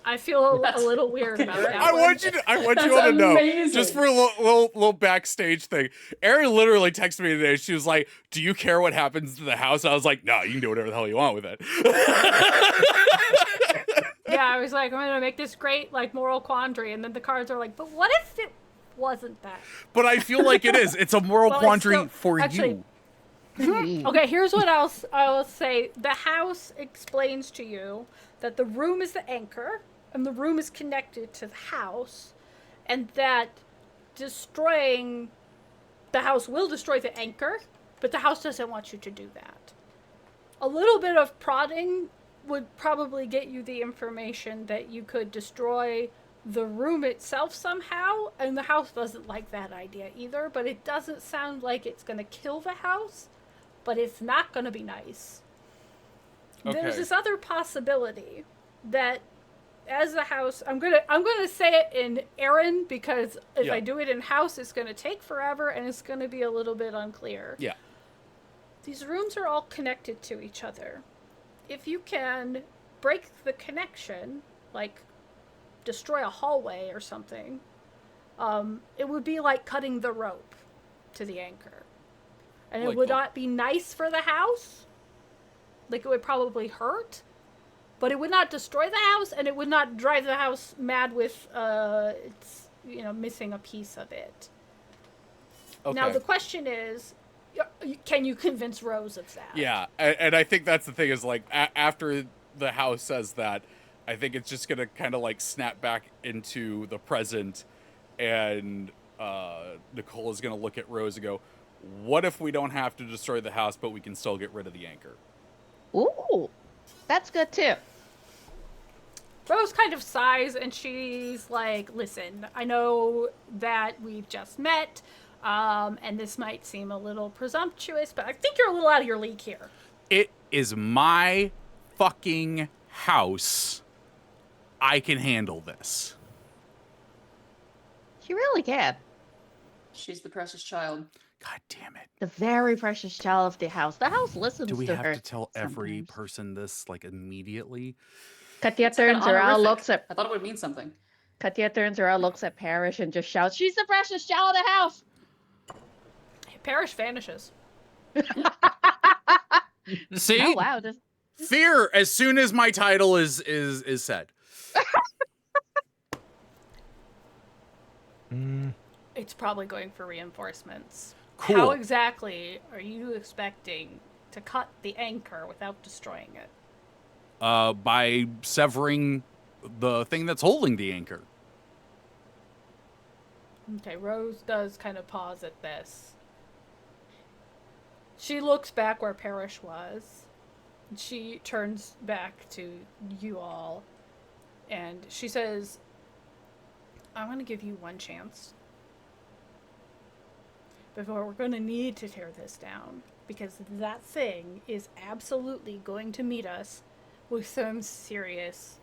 I feel a little weird about that. I one. want you That's all to know, amazing. just for a little backstage thing. Erin literally texted me today. She was like, "Do you care what happens to the house?" I was like, "No, you can do whatever the hell you want with it." Yeah, I was like, I'm gonna make this great like moral quandary, and then the cards are like, but what if it wasn't that? But I feel like it is. It's a moral Well, it's quandary still- for actually- you. Okay, here's what else I will say. The house explains to you that the room is the anchor, and the room is connected to the house, and that destroying the house will destroy the anchor, but the house doesn't want you to do that. A little bit of prodding would probably get you the information that you could destroy the room itself somehow, and the house doesn't like that idea either, but it doesn't sound like it's going to kill the house, but it's not going to be nice. Okay. There's this other possibility that as the house, I'm gonna say it in Erin, because if Yeah. I do it in house, it's going to take forever and it's going to be a little bit unclear. Yeah. These rooms are all connected to each other. If you can break the connection, like destroy a hallway or something, it would be like cutting the rope to the anchor. And Like it would the- not be nice for the house. Like, it would probably hurt. But it would not destroy the house, and it would not drive the house mad with, it's, missing a piece of it. Okay. Now, the question is, can you convince Rose of that? Yeah, and I think that's the thing is like after the house says that, I think it's just gonna kind of like snap back into the present, and Nicoal is gonna look at Rose and go, "What if we don't have to destroy the house, but we can still get rid of the anchor?" Ooh, that's good too. Rose kind of sighs, and she's like, listen, I know that we've just met, and this might seem a little presumptuous, but I think you're a little out of your league here. It is my fucking house. I can handle this. She really can. She's the precious child. God damn it. The very precious child of the house. The house listens Do we to have her. to tell every sometimes. person this like immediately? Kathiya It's like an turns around, honorific. looks at I thought it would mean something. Kathiya turns around, looks at Parrish, and just shouts, "She's the precious child of the house." Parrish vanishes. See? Oh wow! This... Fear as soon as my title is said. It's probably going for reinforcements. Cool. How exactly are you expecting to cut the anchor without destroying it? By severing the thing that's holding the anchor. Okay, Rose does kind of pause at this. She looks back where Parrish was. She turns back to you all. And she says, I want to give you one chance. Before we're going to need to tear this down. Because that thing is absolutely going to meet us with some serious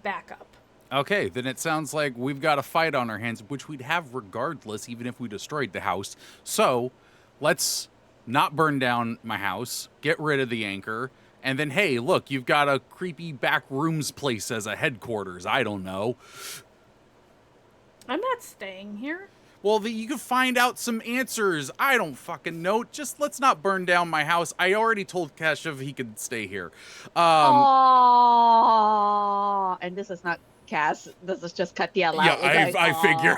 backup. Okay, then it sounds like we've got a fight on our hands, which we'd have regardless, even if we destroyed the house. So, let's not burn down my house, get rid of the anchor, and then, hey, look, you've got a creepy back rooms place as a headquarters. I don't know. I'm not staying here. Well, you can find out some answers. I don't fucking know. Just let's not burn down my house. I already told Keshav he could stay here. Oh, and this is not Cass. This is just Kathiya loud. Yeah, I figure.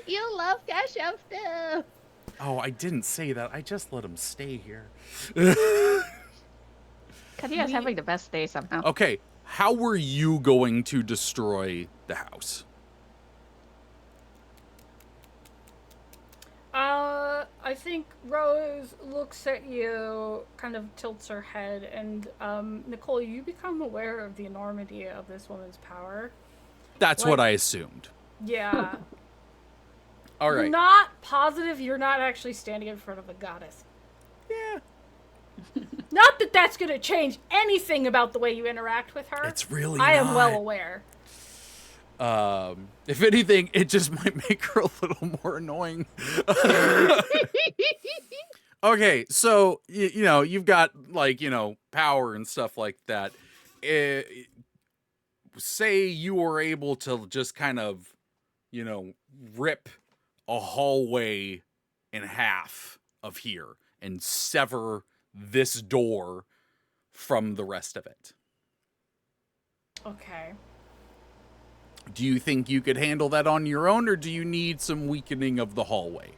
You love Keshav too. Oh, I didn't say that. I just let him stay here. Kathiya's having the best day somehow. Okay, how were you going to destroy the house? I think Rose looks at you, kind of tilts her head, and, Nicoal, you become aware of the enormity of this woman's power. That's what I assumed. Yeah. All right. Not positive you're not actually standing in front of a goddess. Yeah. Not that that's going to change anything about the way you interact with her. It's really I am not. well aware. If anything, it just might make her a little more annoying. Okay, so, you know, you've got, like, you know, power and stuff like that. Say you were able to just kind of, you know, rip a hallway in half of here and sever this door from the rest of it. Okay. Do you think you could handle that on your own, or do you need some weakening of the hallway?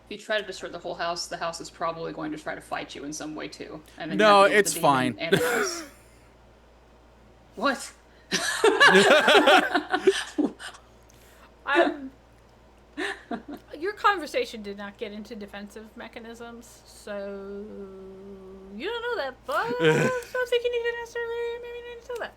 If you try to destroy the whole house, the house is probably going to try to fight you in some way too. And then No, you have to deal with it's the demon fine. and the house. What? Your conversation did not get into defensive mechanisms, so you don't know that, but I don't think you need to necessarily maybe need to tell that.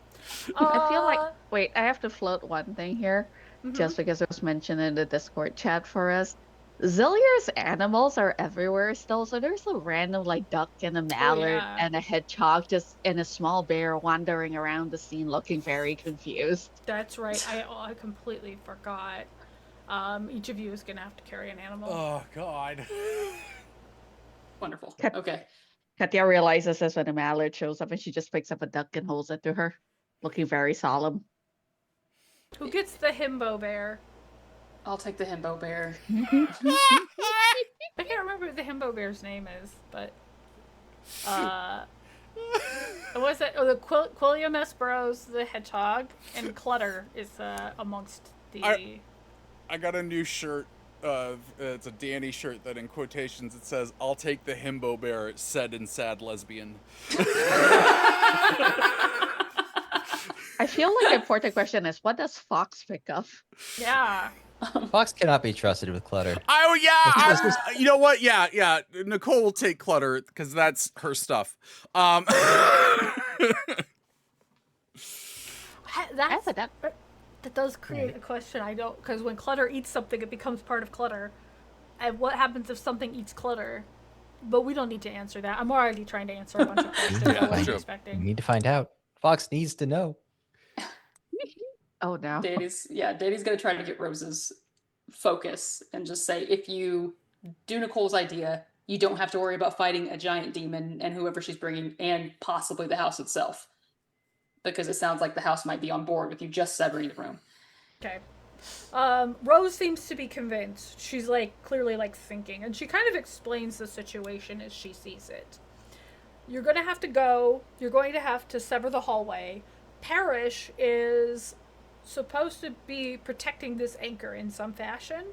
I feel like, wait, I have to float one thing here, just because it was mentioned in the Discord chat for us. Zillier's animals are everywhere still, so there's a random, like, duck and a mallard and a hedgehog and a small bear wandering around the scene looking very confused. That's right. I completely forgot. Each of you is gonna have to carry an animal. Oh, God. Wonderful. Kat- Okay. Kathiya realizes this when a mallard shows up, and she just picks up a duck and holds it to her, looking very solemn. Who gets the himbo bear? I'll take the himbo bear. I can't remember what the himbo bear's name is, but what's that? Oh, the Quilliam Esperos, the hedgehog, and Clutter is amongst the. I got a new shirt. It's a Danny shirt that in quotations it says, "I'll take the himbo bear, said in sad lesbian." I feel like the important question is, what does Fox pick up? Yeah. Fox cannot be trusted with clutter. Oh, yeah. You know what? Yeah. Nicoal will take clutter because that's her stuff. That does create a question. I don't, because when Clutter eats something, it becomes part of Clutter. And what happens if something eats Clutter? But we don't need to answer that. I'm already trying to answer a bunch of questions I wasn't You expecting. need to find out. Fox needs to know. Oh no. Danny's gonna try to get Rose's focus and just say, if you do Nicoal's idea, you don't have to worry about fighting a giant demon and whoever she's bringing, and possibly the house itself. Because it sounds like the house might be on board with you just severing the room. Okay. Rose seems to be convinced. She's clearly thinking, and she kind of explains the situation as she sees it. you're going to have to go. You're going to have to sever the hallway. Parrish is supposed to be protecting this anchor in some fashion.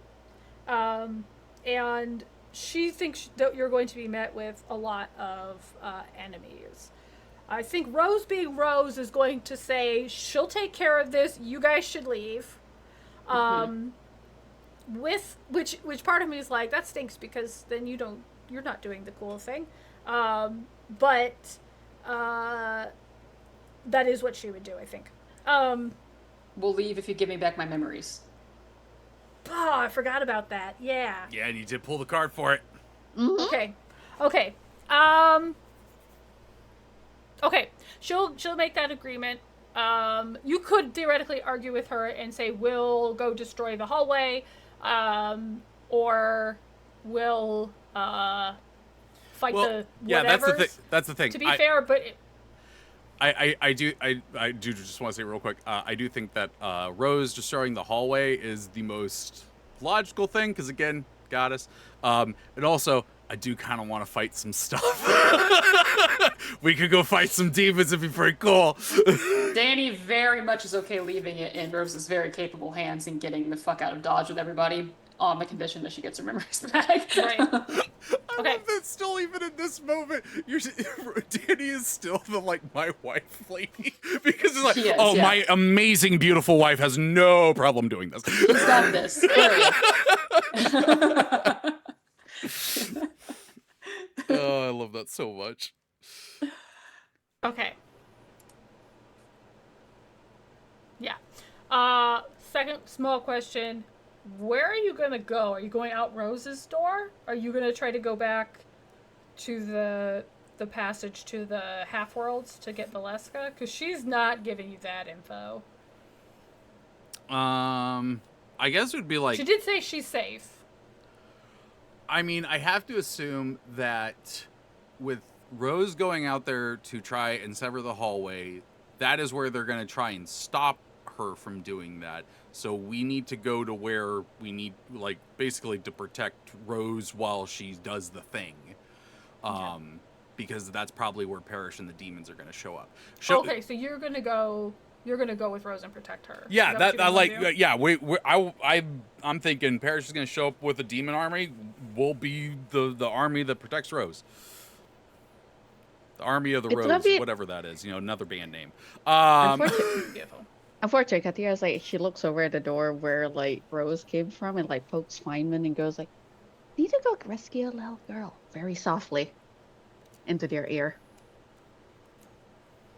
And she thinks that you're going to be met with a lot of enemies. I think Rose, being Rose, is going to say she'll take care of this. You guys should leave. With which part of me is like, that stinks, because then you're not doing the cool thing. But that is what she would do, I think. We'll leave if you give me back my memories. Oh, I forgot about that. Yeah. Yeah, and you did pull the card for it. Okay. Okay. Okay. She'll make that agreement. You could theoretically argue with her and say, we'll go destroy the hallway, or we'll fight the whatever. Yeah, that's the thing. To be fair, but I do just want to say real quick, I do think that Rose destroying the hallway is the most logical thing, because again, goddess. And also, I do kind of want to fight some stuff. We could go fight some demons, it'd be pretty cool. Danny very much is okay leaving it in Rose's very capable hands and getting the fuck out of Dodge with everybody, on the condition that she gets her memories back. Right. I love that still, even in this moment, Danny is still the, like, my wife lady. Because it's like, yeah. My amazing, beautiful wife has no problem doing this. She's got this. Oh, I love that so much. okay. Yeah. Second small question. Where are you gonna go? Are you going out Rose's door? Are you gonna try to go back to the passage to the half-worlds to get Valeska? Because she's not giving you that info. I guess it would be like... She did say she's safe. I mean, I have to assume that with Rose going out there to try and sever the hallway, that is where they're going to try and stop her from doing that. So we need to go to where we need, like, basically to protect Rose while she does the thing. Because that's probably where Parrish and the demons are going to show up. Okay, so you're going to go with Rose and protect her. Yeah, that I like. Yeah, I'm thinking Parrish is going to show up with a demon army. We'll be the army that protects Rose. The Army of the Rose, whatever that is. Another band name. Unfortunately, Kathiya is like, she looks over at the door where, like, Rose came from and, like, pokes Fineman and goes like, need to go rescue a little girl, very softly, into their ear.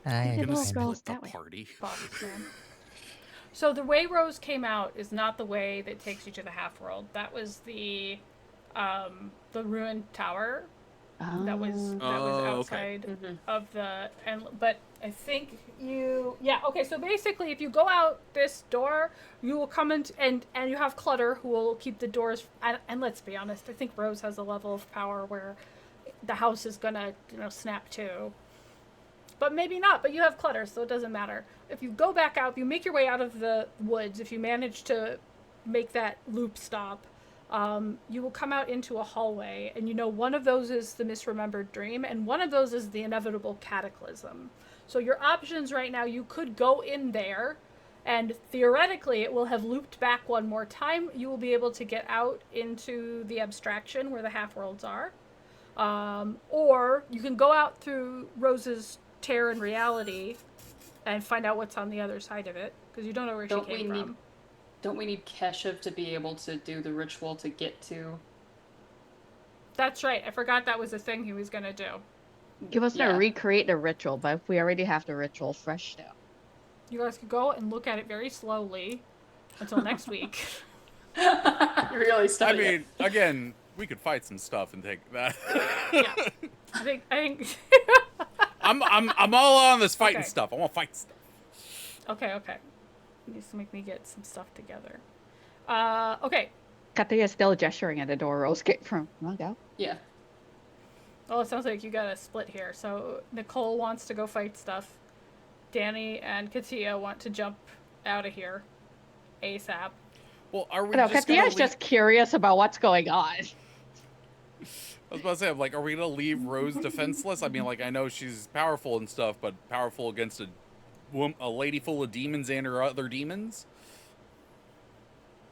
I'm gonna little split girls the that way. party. So the way Rose came out is not the way that takes you to the half-world. That was the ruined tower. That was outside of the but I think okay, so basically if you go out this door, you will come in and you have Clutter who will keep the doors, and let's be honest, I think Rose has a level of power where the house is gonna snap too. But maybe not, but you have Clutter, so it doesn't matter. If you go back out, if you make your way out of the woods, if you manage to make that loop stop, you will come out into a hallway, and one of those is the misremembered dream, and one of those is the inevitable cataclysm. So your options right now, you could go in there, and theoretically it will have looped back one more time. You will be able to get out into the abstraction where the half-worlds are. Or you can go out through Rose's tear in reality and find out what's on the other side of it, because you don't know where she came from. Don't we need Keshav to be able to do the ritual to get to? That's right. I forgot that was a thing he was going to do. He was going to recreate the ritual, but we already have the ritual fresh now. You guys could go and look at it very slowly until next week. You're really studying. I mean, again, we could fight some stuff and take that. Yeah. I think I'm all on this fighting stuff. I want to fight stuff. Okay. Needs to make me get some stuff together. Okay. Kathiya is still gesturing at the door Rose came from. Come on, go. Yeah. Well, it sounds like you got a split here. So Nicoal wants to go fight stuff. Danny and Kathiya want to jump out of here ASAP. Well, are we Kathiya is just curious about what's going on. I was about to say, I'm like, are we gonna leave Rose defenseless? I mean, like, I know she's powerful and stuff, but powerful against a lady full of demons and her other demons?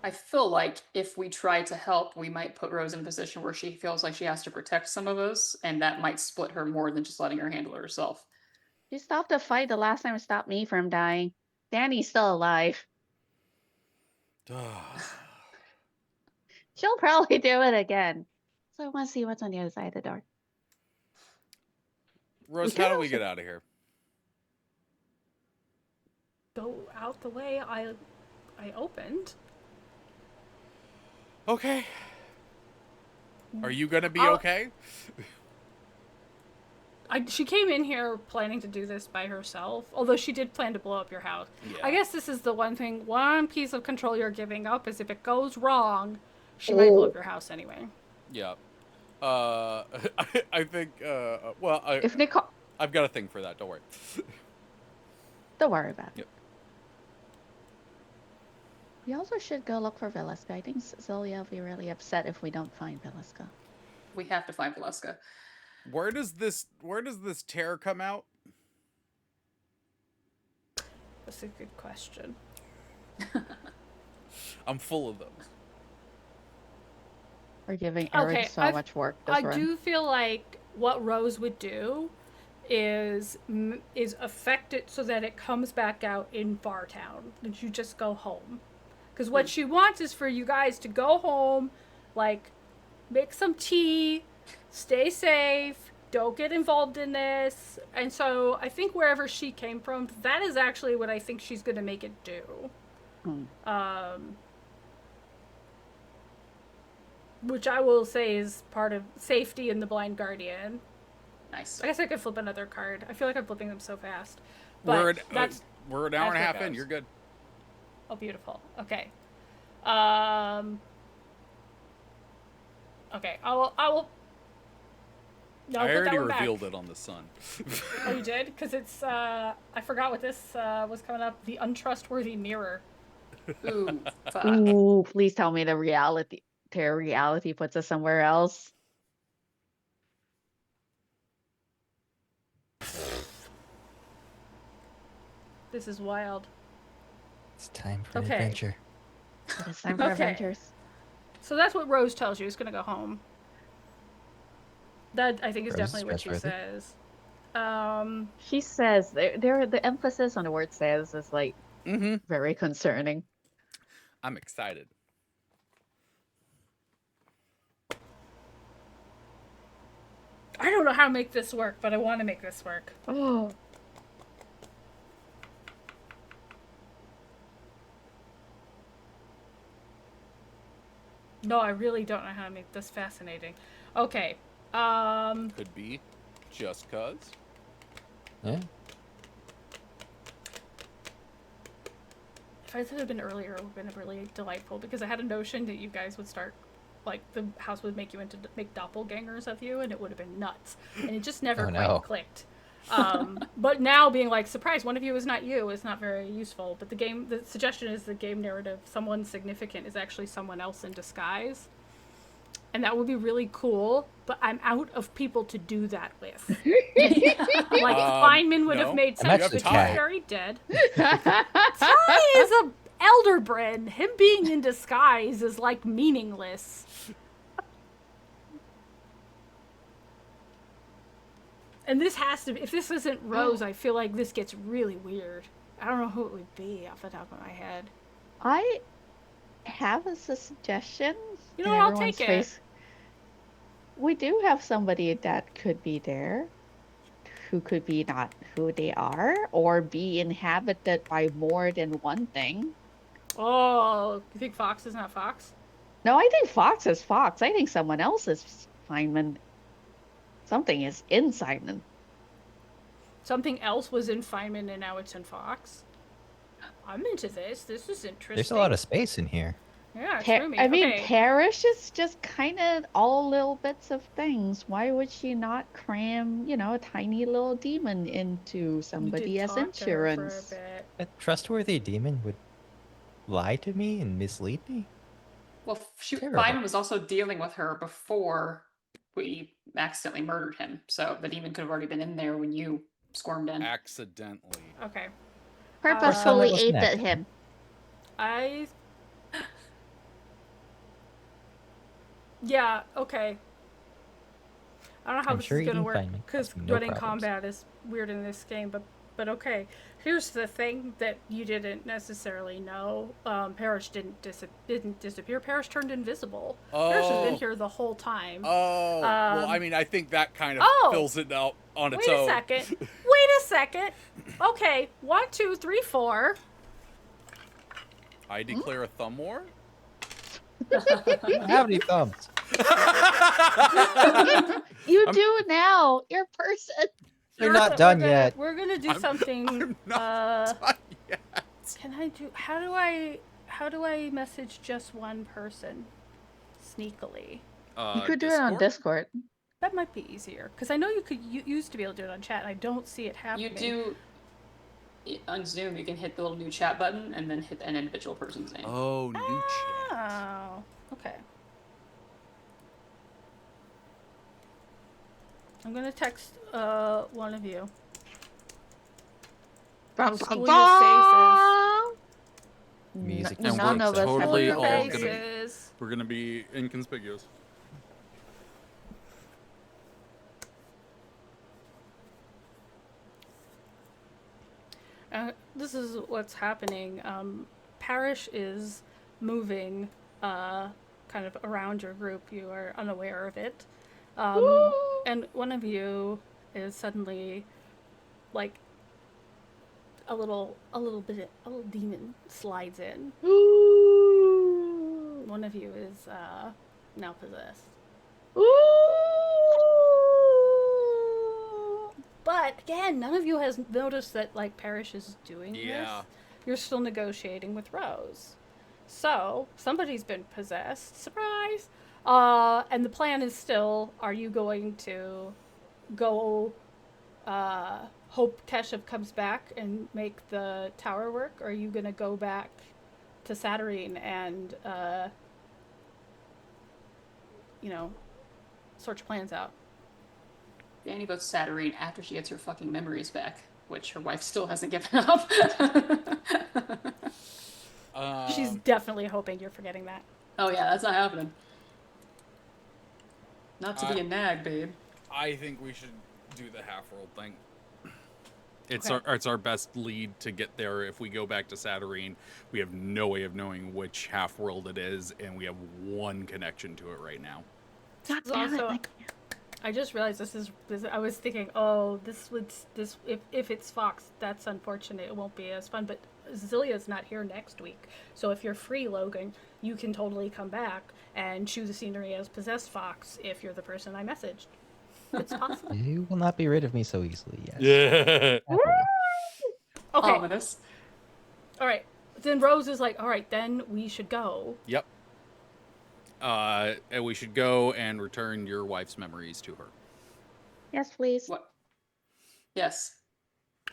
I feel like if we try to help, we might put Rose in a position where she feels like she has to protect some of us, and that might split her more than just letting her handle it herself. She stopped the fight the last time it stopped me from dying. Danny's still alive. She'll probably do it again. So I want to see what's on the other side of the door. Rose, We how can do we also- get out of here? Go out the way I opened. Okay. Are you gonna be I'll- okay? She came in here planning to do this by herself, although she did plan to blow up your house. Yeah. I guess this is the one piece of control you're giving up is if it goes wrong, she might blow up your house anyway. Yeah. I think. Well, If Nicoal, I've got a thing for that. Don't worry. don't worry about it. Yep. We also should go look for Valeska. I think Zelia will be really upset if we don't find Valeska. We have to find Valeska. Where does this tear come out? That's a good question. I'm full of those. We're giving Eric Okay, so I've- much work this I run. do feel like what Rose would do is affect it so that it comes back out in Bartown, that you just go home. Because what she wants is for you guys to go home, like, make some tea, stay safe, don't get involved in this. And so I think wherever she came from, that is actually what I think she's going to make it do. Which I will say is part of safety in the Blind Guardian. Nice. I guess I could flip another card. I feel like I'm flipping them so fast. We're But an that's hour and a that's half what in. goes. You're good. Oh, beautiful. Okay. Okay. I will. No, I put that already one back. revealed it on the sun. Oh, you did? Because it's I forgot what this was coming up. The untrustworthy mirror. Ooh, fuck. Ooh, please tell me the reality puts us somewhere else. This is wild. It's time for an Okay. adventure. It's time for Okay. adventures. So that's what Rose tells you. Is going to go home. That I think is Rose is definitely what she trustworthy. says. She says the emphasis on the word says is like Mm-hmm. very concerning. I'm excited. I don't know how to make this work, but I want to make this work. Oh. No, I really don't know how to make this fascinating. Okay. Could be just cuz. Yeah. If I had been earlier, it would have been really delightful because I had a notion that you guys would start, like, the house would make you make doppelgangers of you, and it would have been nuts. And it just never Oh, quite no. clicked. But now being like, surprise, one of you is not you is not very useful. But the suggestion is the game narrative, someone significant is actually someone else in disguise. And that would be really cool, but I'm out of people to do that with. Like, Fineman would no. have made I'm sense, actually but he's tired. very dead. Ty is a Elderbrand. Him being in disguise is, like, meaningless. And this has to be, if this isn't Rose, I feel like this gets really weird. I don't know who it would be off the top of my head. I have a suggestion. You know and what, I'll everyone's take it. face- We do have somebody that could be there, who could be not who they are, or be inhabited by more than one thing. Oh, you think Fox is not Fox? No, I think Fox is Fox. I think someone else is Fineman. Something is in Simon. Something else was in Fineman and now it's in Fox. I'm into this. This is interesting. There's a lot of space in here. Yeah, it's Pa- roomy. I mean, Okay. Parish is just kind of all little bits of things. Why would she not cram, a tiny little demon into We somebody did as talk to her insurance? for a bit. A trustworthy demon would lie to me and mislead me? Well, Terrible. Fineman was also dealing with her before we accidentally murdered him. So the demon could have already been in there when you squirmed in. Accidentally. Okay. Purposefully was ate connected. him. Yeah, okay. I don't know how I'm this sure is you gonna can work find me. because No running problems. combat is weird in this game, but okay. Here's the thing that you didn't necessarily know. Parrish didn't disappear. Parrish turned invisible. Parrish has been Oh. here the whole time. Oh. Well, I mean, I think that kind of Oh. fills it out on its Wait own. a second. Wait a second. Okay, 1, 2, 3, 4. I declare a thumb war? I don't have any thumbs. You do now. You're a person. You're not done yet. We're gonna do something. I'm not done yet. Can I do? How do I message just one person sneakily? You could do it on Discord. That might be easier because I know you used to be able to do it on chat, and I don't see it happening. You do on Zoom. You can hit the little new chat button and then hit an individual person's name. Oh, new chat. Oh, okay. I'm gonna text one of you. School your faces. Music And None we're of us totally have all a gonna- faces. We're gonna be inconspicuous. This is what's happening. Parrish is moving kind of around your group. You are unaware of it. And one of you is suddenly like a little demon slides in. One of you is now possessed. But again, none of you has noticed that like Parrish is doing this. You're still negotiating with Rose. So somebody's been possessed. Surprise! And the plan is still: are you going to go hope Keshav comes back and make the tower work, or are you gonna go back to Saturnine and sort your plans out? Danny votes Saturnine after she gets her fucking memories back, which her wife still hasn't given up. She's definitely hoping you're forgetting that. Oh yeah, that's not happening. Not to be a nag, babe. I think we should do the half-world thing. It's Okay. it's our best lead to get there. If we go back to Saturnine, we have no way of knowing which half-world it is, and we have one connection to it right now. God damn it, Also, like- I just realized this. I was thinking, if it's Fox, that's unfortunate. It won't be as fun. But Zillia's not here next week, so if you're free, Logan, you can totally come back and choose the scenery as possessed Fox if you're the person I messaged. It's possible. You will not be rid of me so easily. Yes. Yeah. Okay. Ominous. All right. Then Rose is like, all right, then we should go. Yep. And we should go and return your wife's memories to her. Yes, please. What? Yes.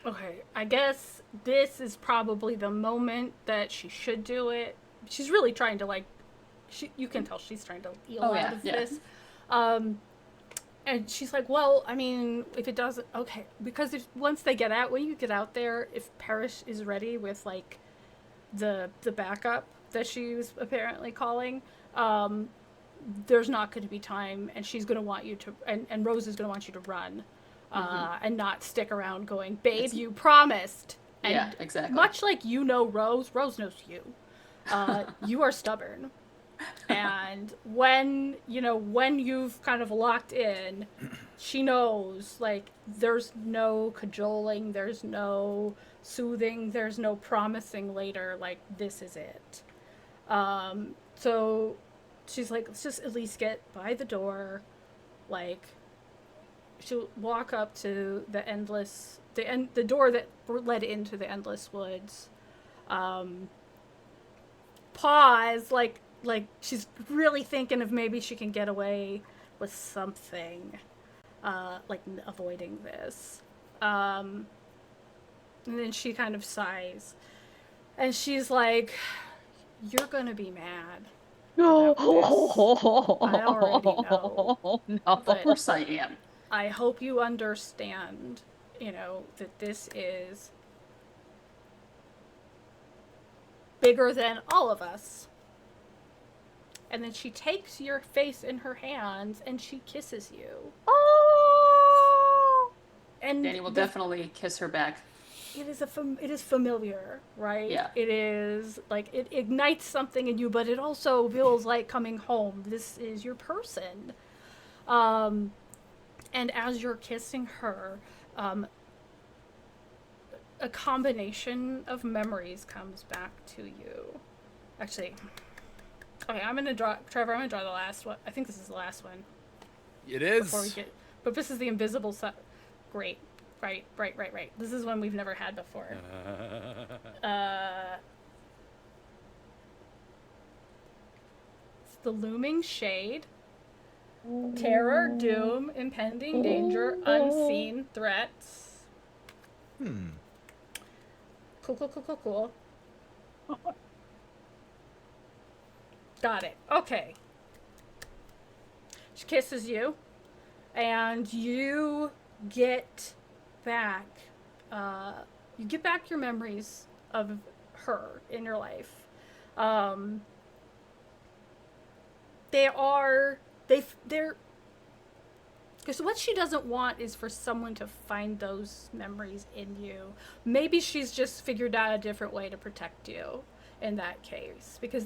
Okay, I guess this is probably the moment that she should do it. She's really trying to you can tell she's trying to eel out of this. And she's like, well, I mean, if it doesn't, okay, because when you get out there, if Parrish is ready with like the backup that she was apparently calling, there's not going to be time, and she's going to want you to, and Rose is going to want you to run, and not stick around going, babe, you promised. And yeah, exactly. much like Rose knows you. You are stubborn. And when you've kind of locked in, she knows, like, there's no cajoling, there's no soothing, there's no promising later, like, this is it. So she's like, let's just at least get by the door. Like, she'll walk up to the door that led into the Endless Woods. Pause, like she's really thinking of maybe she can get away with something, like avoiding this. And then she kind of sighs, and she's like, "You're gonna be mad, No. I already know. No. Of But course I am. I hope you understand, that this is bigger than all of us. And then she takes your face in her hands and she kisses you. Oh. And Danny will definitely kiss her back. it is familiar, right? Yeah. It is like it ignites something in you, but it also feels like coming home. This is your person. And as you're kissing her, a combination of memories comes back to you. Actually, okay, I'm gonna draw Trevor. I'm gonna draw the last one. I think this is the last one. It is. Before we get, but this is the invisible side. Great, right. This is one we've never had before. It's the looming shade. Terror, doom, impending danger, unseen threats. Cool. Got it. Okay. She kisses you, and you get back. You get back your memories of her in your life. They're because what she doesn't want is for someone to find those memories in you. Maybe she's just figured out a different way to protect you in that case, because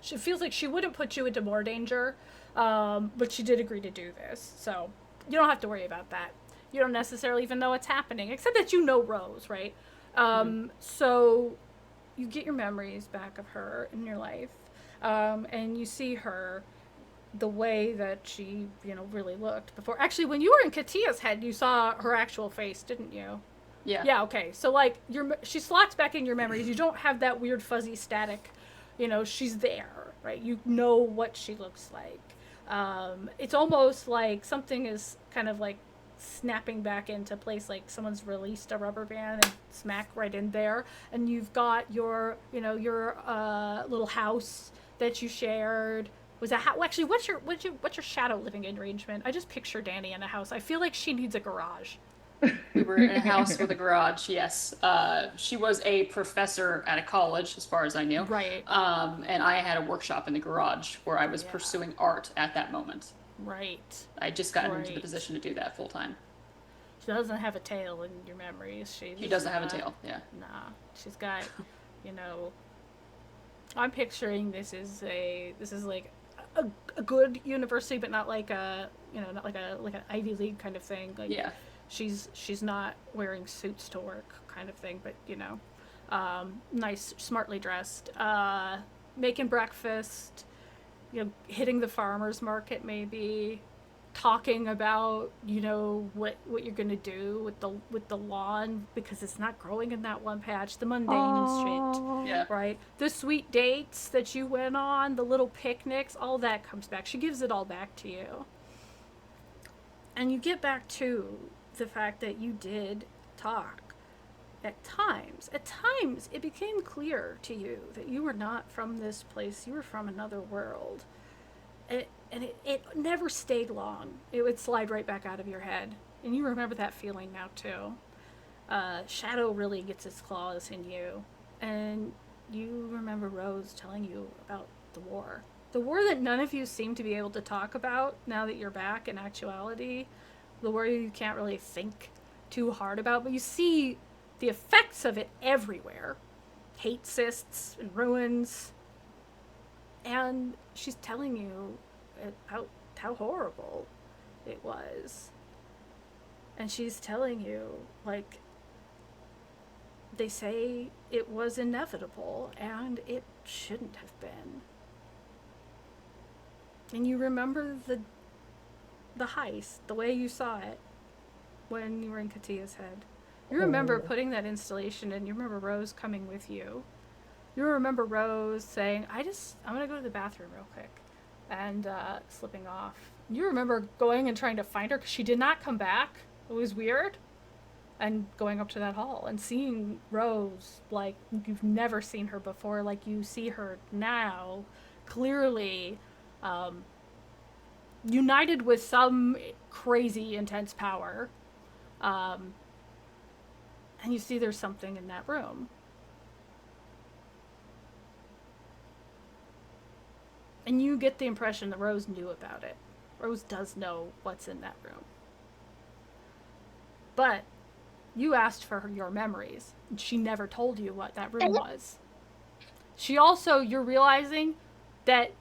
she feels like she wouldn't put you into more danger, but she did agree to do this, so you don't have to worry about that. You don't necessarily even know what's happening, except that you know Rose, right? So you get your memories back of her in your life, and you see her the way that she, really looked before. Actually, when you were in Kathiya's head, you saw her actual face, didn't you? Yeah. Yeah, okay. So, like, she slots back in your memories. You don't have that weird fuzzy static. She's there, right? You know what she looks like. It's almost like something is kind of like snapping back into place, like someone's released a rubber band and smack right in there. And you've got your little house that you shared. Was that actually, what's your shadow living arrangement? I just picture Danny in a house. I feel like she needs a garage. We were in a house with a garage, yes. She was a professor at a college, as far as I knew. Right. And I had a workshop in the garage where I was pursuing art at that moment. Right. I just got into the position to do that full time. She doesn't have a tail in your memories. She doesn't have a tail, yeah. Nah. She's got, I'm picturing this is like a good university, but not like not like an Ivy League kind of thing. Like, yeah. She's not wearing suits to work kind of thing, but nice, smartly dressed, making breakfast, hitting the farmer's market, maybe talking about what you're gonna do with the lawn, because it's not growing in that one patch, the mundane shit. Yeah. Right, the sweet dates that you went on, the little picnics, all that comes back. She gives it all back to you, and you get back to the fact that you did talk at times. At times, it became clear to you that you were not from this place. You were from another world. It never stayed long. It would slide right back out of your head. And you remember that feeling now, too. Shadow really gets its claws in you. And you remember Rose telling you about the war. The war that none of you seem to be able to talk about now that you're back in actuality. The war you can't really think too hard about, but you see the effects of it everywhere. Hate cysts and ruins. And she's telling you about how horrible it was. And she's telling you, like, they say it was inevitable, and it shouldn't have been. And you remember the heist, the way you saw it when you were in Kathiya's head. You remember putting that installation in. You remember Rose coming with you. You remember Rose saying, I'm going to go to the bathroom real quick, and slipping off. You remember going and trying to find her because she did not come back. It was weird. And going up to that hall and seeing Rose like you've never seen her before, like you see her now, clearly united with some crazy intense power. And you see there's something in that room. And you get the impression that Rose knew about it. Rose does know what's in that room. But you asked for your memories, and she never told you what that room was. She also, you're realizing that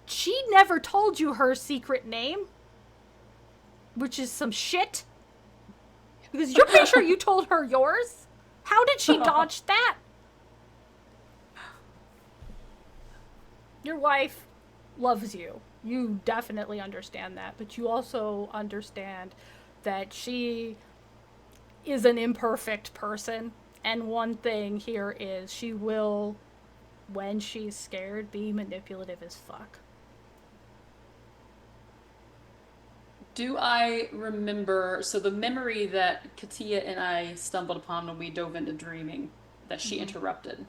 she never told you her secret name, which is some shit. Because you're pretty sure you told her yours. How did she dodge that? Your wife loves you. You definitely understand that, but you also understand that she is an imperfect person. And one thing here is she will, when she's scared, be manipulative as fuck. Do I remember, so the memory that Kathiya and I stumbled upon when we dove into dreaming that she interrupted?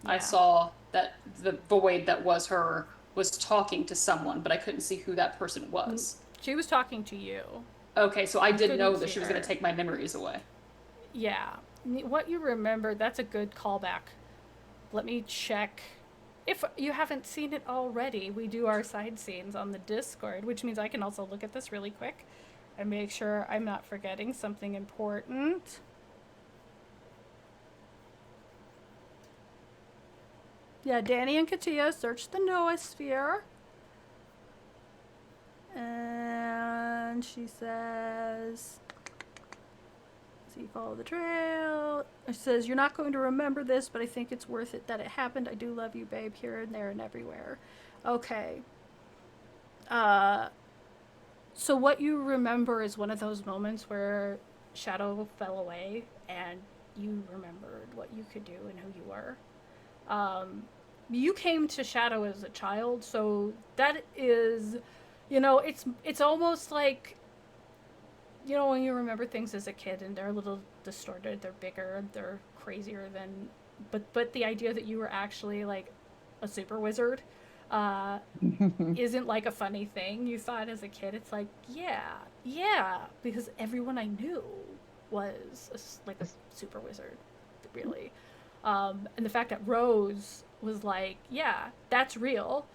I Yeah. saw that the void that was her was talking to someone, but I couldn't see who that person was. She was talking to you. Okay, so I did know couldn't that see she was her. going to take my memories away. Yeah. What you remember, that's a good callback. Let me check. If you haven't seen it already, we do our side scenes on the Discord, which means I can also look at this really quick and make sure I'm not forgetting something important. Yeah, Danny and Kathiya searched the noosphere. And she says, so you follow the trail. It says, you're not going to remember this, but I think it's worth it that it happened. I do love you, babe, here and there and everywhere. Okay. So what you remember is one of those moments where Shadow fell away and you remembered what you could do and who you were. You came to Shadow as a child, so that is, it's almost like, when you remember things as a kid and they're a little distorted, they're bigger, they're crazier than, but the idea that you were actually like a super wizard isn't like a funny thing. You thought as a kid, it's like, yeah, because everyone I knew was like a super wizard, really. And the fact that Rose was like, yeah, that's real.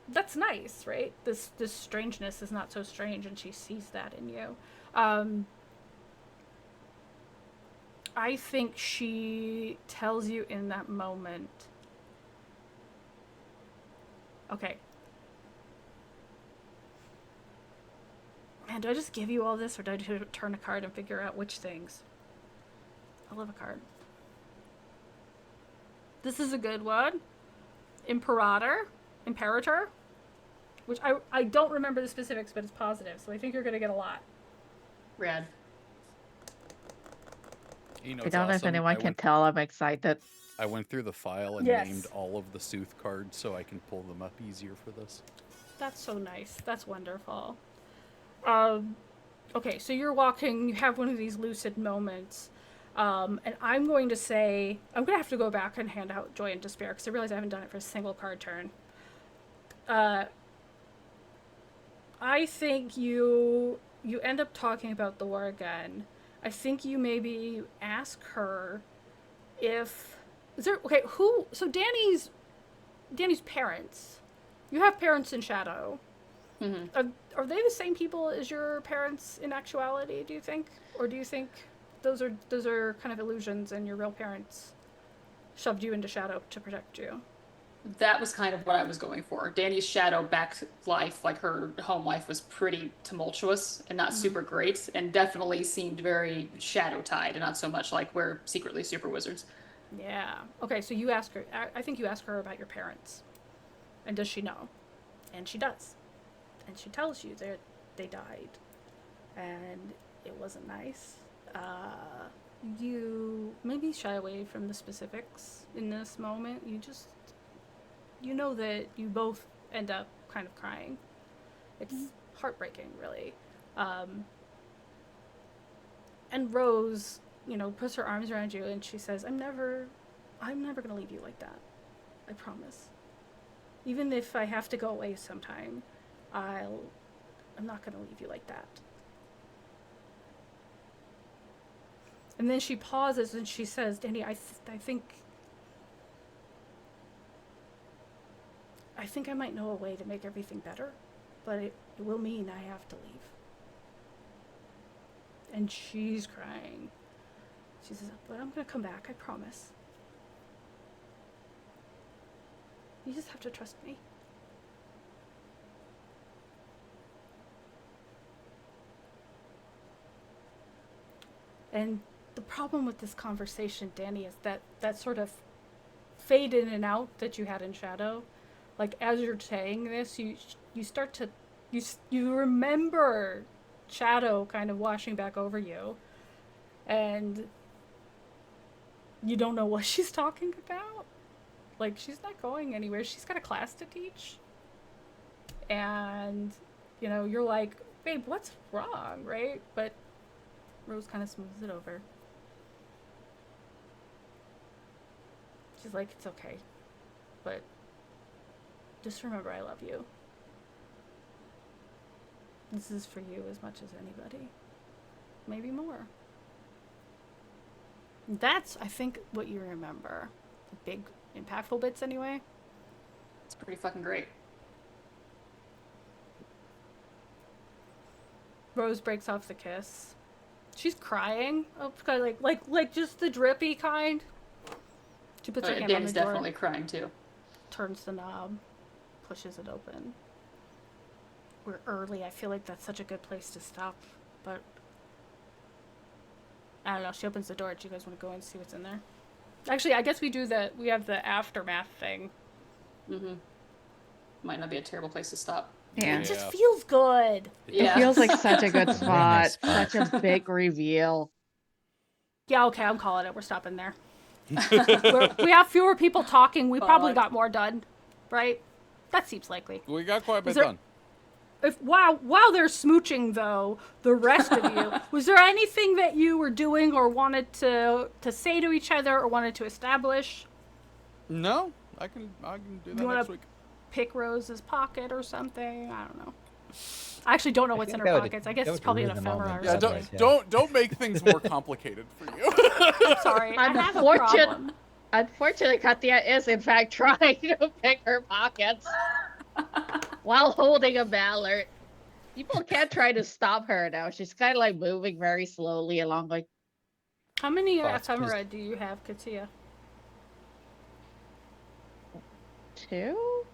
That's nice, right? This strangeness is not so strange, and she sees that in you. I think she tells you in that moment. Okay. Man, do I just give you all this, or do I turn a card and figure out which things? I love a card. This is a good one. Imperator, which I don't remember the specifics, but it's positive, so I think you're going to get a lot. Rad. You know, I it's don't know if awesome. anyone can tell I'm excited. I went through the file and Yes. named all of the Sooth cards so I can pull them up easier for this. That's so nice. That's wonderful. Okay, so you're walking, you have one of these lucid moments. And I'm going to have to go back and hand out Joy and Despair because I realize I haven't done it for a single card turn. I think you end up talking about the war again. I think you maybe ask her if so Danny's parents. You have parents in Shadow. Mm-hmm. Are they the same people as your parents in actuality, do you think? Or do you think those are kind of illusions and your real parents shoved you into Shadow to protect you? That was kind of what I was going for. Danny's shadow back life, like her home life, was pretty tumultuous and not super great, and definitely seemed very shadow tied, and not so much like we're secretly super wizards. Yeah. Okay, so you ask her. I think you ask her about your parents, and does she know? And she does, and she tells you that they died, and it wasn't nice. You maybe shy away from the specifics in this moment. You know that you both end up kind of crying. It's heartbreaking, really. And Rose, puts her arms around you and she says, I'm never gonna leave you like that. I promise. Even if I have to go away sometime, I'm not going to leave you like that. And then she pauses and she says, Danny, I think I might know a way to make everything better, but it will mean I have to leave. And she's crying. She says, but I'm going to come back, I promise. You just have to trust me. And the problem with this conversation, Danny, is that sort of fade in and out that you had in Shadow. Like, as you're saying this, you start to, you remember Shadow kind of washing back over you. And you don't know what she's talking about. Like, she's not going anywhere. She's got a class to teach. And, you know, you're like, babe, what's wrong, right? But Rose kind of smooths it over. She's like, it's okay. But just remember I love you. This is for you as much as anybody. Maybe more. That's, I think, what you remember. The big, impactful bits, anyway. It's pretty fucking great. Rose breaks off the kiss. She's crying. Oh, like just the drippy kind. She puts her hand on the Danny's door. definitely crying too. Turns the knob. Pushes it open. We're early. I feel like that's such a good place to stop. But I don't know. She opens the door. Do you guys want to go and see what's in there? Actually, I guess we have the aftermath thing. Mm-hmm. Might not be a terrible place to stop. Yeah. It just feels good. Yeah. It feels like such a good It's a very nice spot. spot. Such a big reveal. Yeah, okay, I'm calling it. We're stopping there. We have fewer people talking. We probably got more done, right? That seems likely. We got quite a bit there- done. If while they're smooching, though, the rest of you, was there anything that you were doing or wanted to say to each other or wanted to establish? No, I can do that You wanna- next week. Pick Rose's pocket or something? I don't know. I actually don't know what's in think her that would- pockets. I guess that it's would probably an ruin the ephemera moment. or Yeah, something. don't make things more complicated for you. I'm sorry. I have a problem. Unfortunately, Kathiya is in fact trying to pick her pockets while holding a mallard. People can't try to stop her now. She's kind of like moving very slowly along, like, How many Fox, ephemera do you have, Kathiya? 2?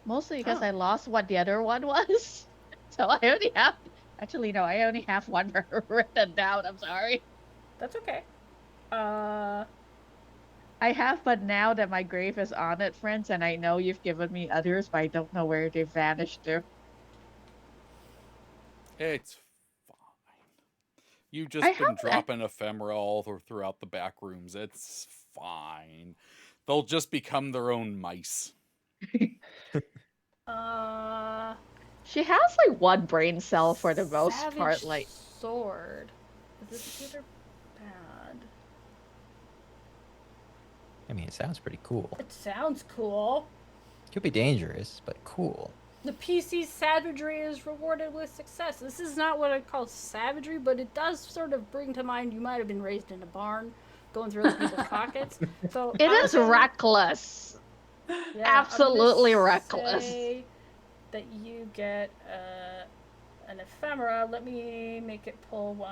Mostly because Oh. I lost what the other one was. So I only have. Actually, no, I only have one written down. I'm sorry. That's okay. I have, but now that my grave is on it, friends, and I know you've given me others, but I don't know where they vanished to. It's fine. You've just I been haven't- dropping ephemera all throughout the back rooms. It's fine. They'll just become their own mice. She has like one brain cell for the most Savage part. Like, sword. Is this good or bad? I mean, it sounds pretty cool. It sounds cool. Could be dangerous, but cool. The PC's savagery is rewarded with success. This is not what I'd call savagery, but it does sort of bring to mind you might have been raised in a barn, going through other people's pockets. So it I'm is gonna- reckless. yeah, absolutely I'm gonna reckless. say that you get an ephemera. Let me make it pull one.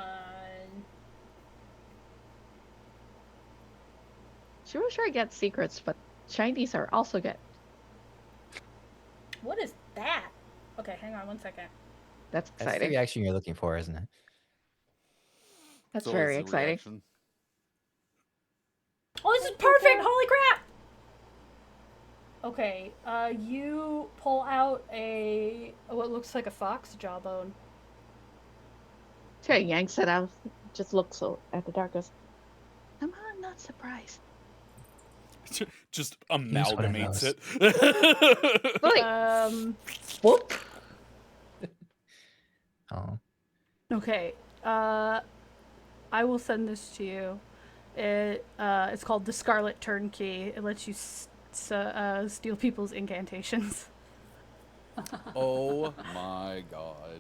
She was sure get secrets, but Chinese are also good. What is that? Okay, hang on one second. That's That's the exciting. reaction you're looking for, isn't it? That's So very it's a exciting. reaction. Oh, this is perfect! Holy crap! Okay, you pull out what looks like a fox jawbone. She yanks it out. Just looks so at the darkness. I'm not surprised. Just one of amalgamates those. it. Like, whoop. Oh. Okay, I will send this to you. It's called the Scarlet Turnkey. It lets you steal people's incantations. Oh my god.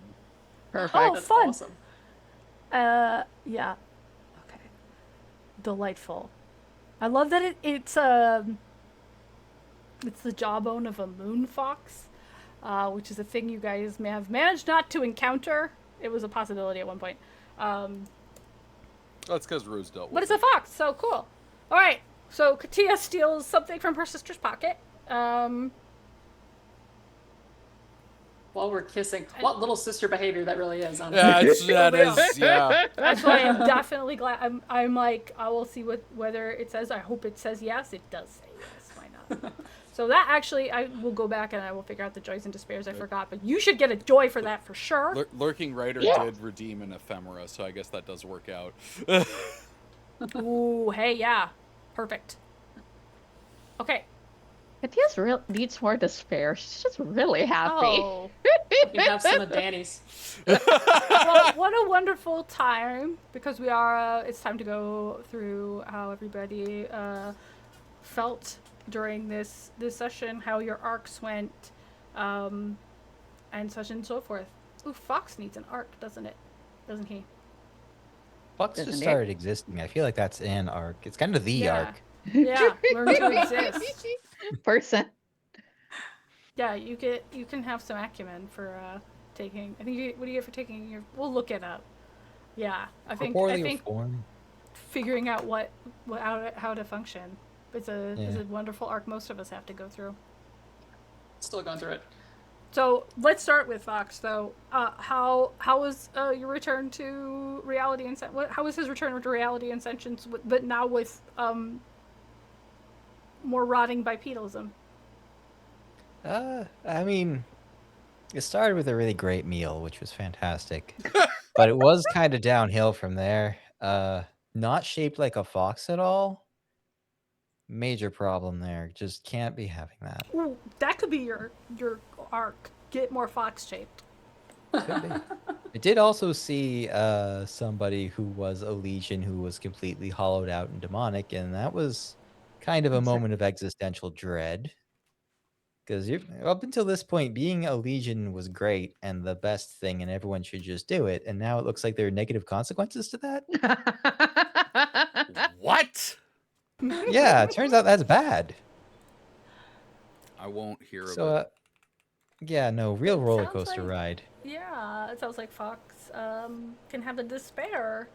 Perfect. Oh, That's fun. awesome. Yeah. Okay. Delightful. I love that it's the jawbone of a moon fox, which is a thing you guys may have managed not to encounter. It was a possibility at one point. That's because Rose dealt with But it's a fox, so cool. All right. So Kathiya steals something from her sister's pocket. While we're kissing, what little sister behavior that really is. Honestly. Yeah, that is, yeah. That's why I'm definitely glad. I'm like, I will see whether it says. I hope it says yes. It does say yes. Why not? So that actually, I will go back and I will figure out the joys and despairs I forgot. But you should get a joy for that for sure. Lurking Rider Yeah. did redeem an ephemera, so I guess that does work out. Ooh, hey, yeah, perfect. Okay. Kathiya's needs more despair. She's just really happy. Oh, You can have some of Danny's. well, what a wonderful time because we are. It's time to go through how everybody felt during this session, how your arcs went, and such and so forth. Ooh, Fox needs an arc, doesn't it? Doesn't he? Fox Doesn't just it? started existing. I feel like that's an arc. It's kind of the Yeah. arc. Yeah, learn to exist. Person. Yeah, you can have some acumen for taking. I think what do you get for taking your? We'll look it up. Yeah, I think Corporeal form. figuring out how to function is a wonderful arc most of us have to go through. Still going through it. So let's start with Fox though. How was your return to reality and how was his return to reality and sentience, but now with more rotting bipedalism? I mean, it started with a really great meal, which was fantastic. But it was kind of downhill from there. Not shaped like a fox at all. Major problem there. Just can't be having that. Ooh, that could be your arc. Get more fox shaped. Could be. I did also see somebody who was a legion who was completely hollowed out and demonic, and that was kind of a moment of existential dread. Because up until this point, being a legion was great and the best thing, and everyone should just do it. And now it looks like there are negative consequences to that. What? Yeah, it turns out that's bad. I won't hear of So, it. yeah, no, real It roller sounds coaster like- ride. Yeah, it sounds like Fox can have a despair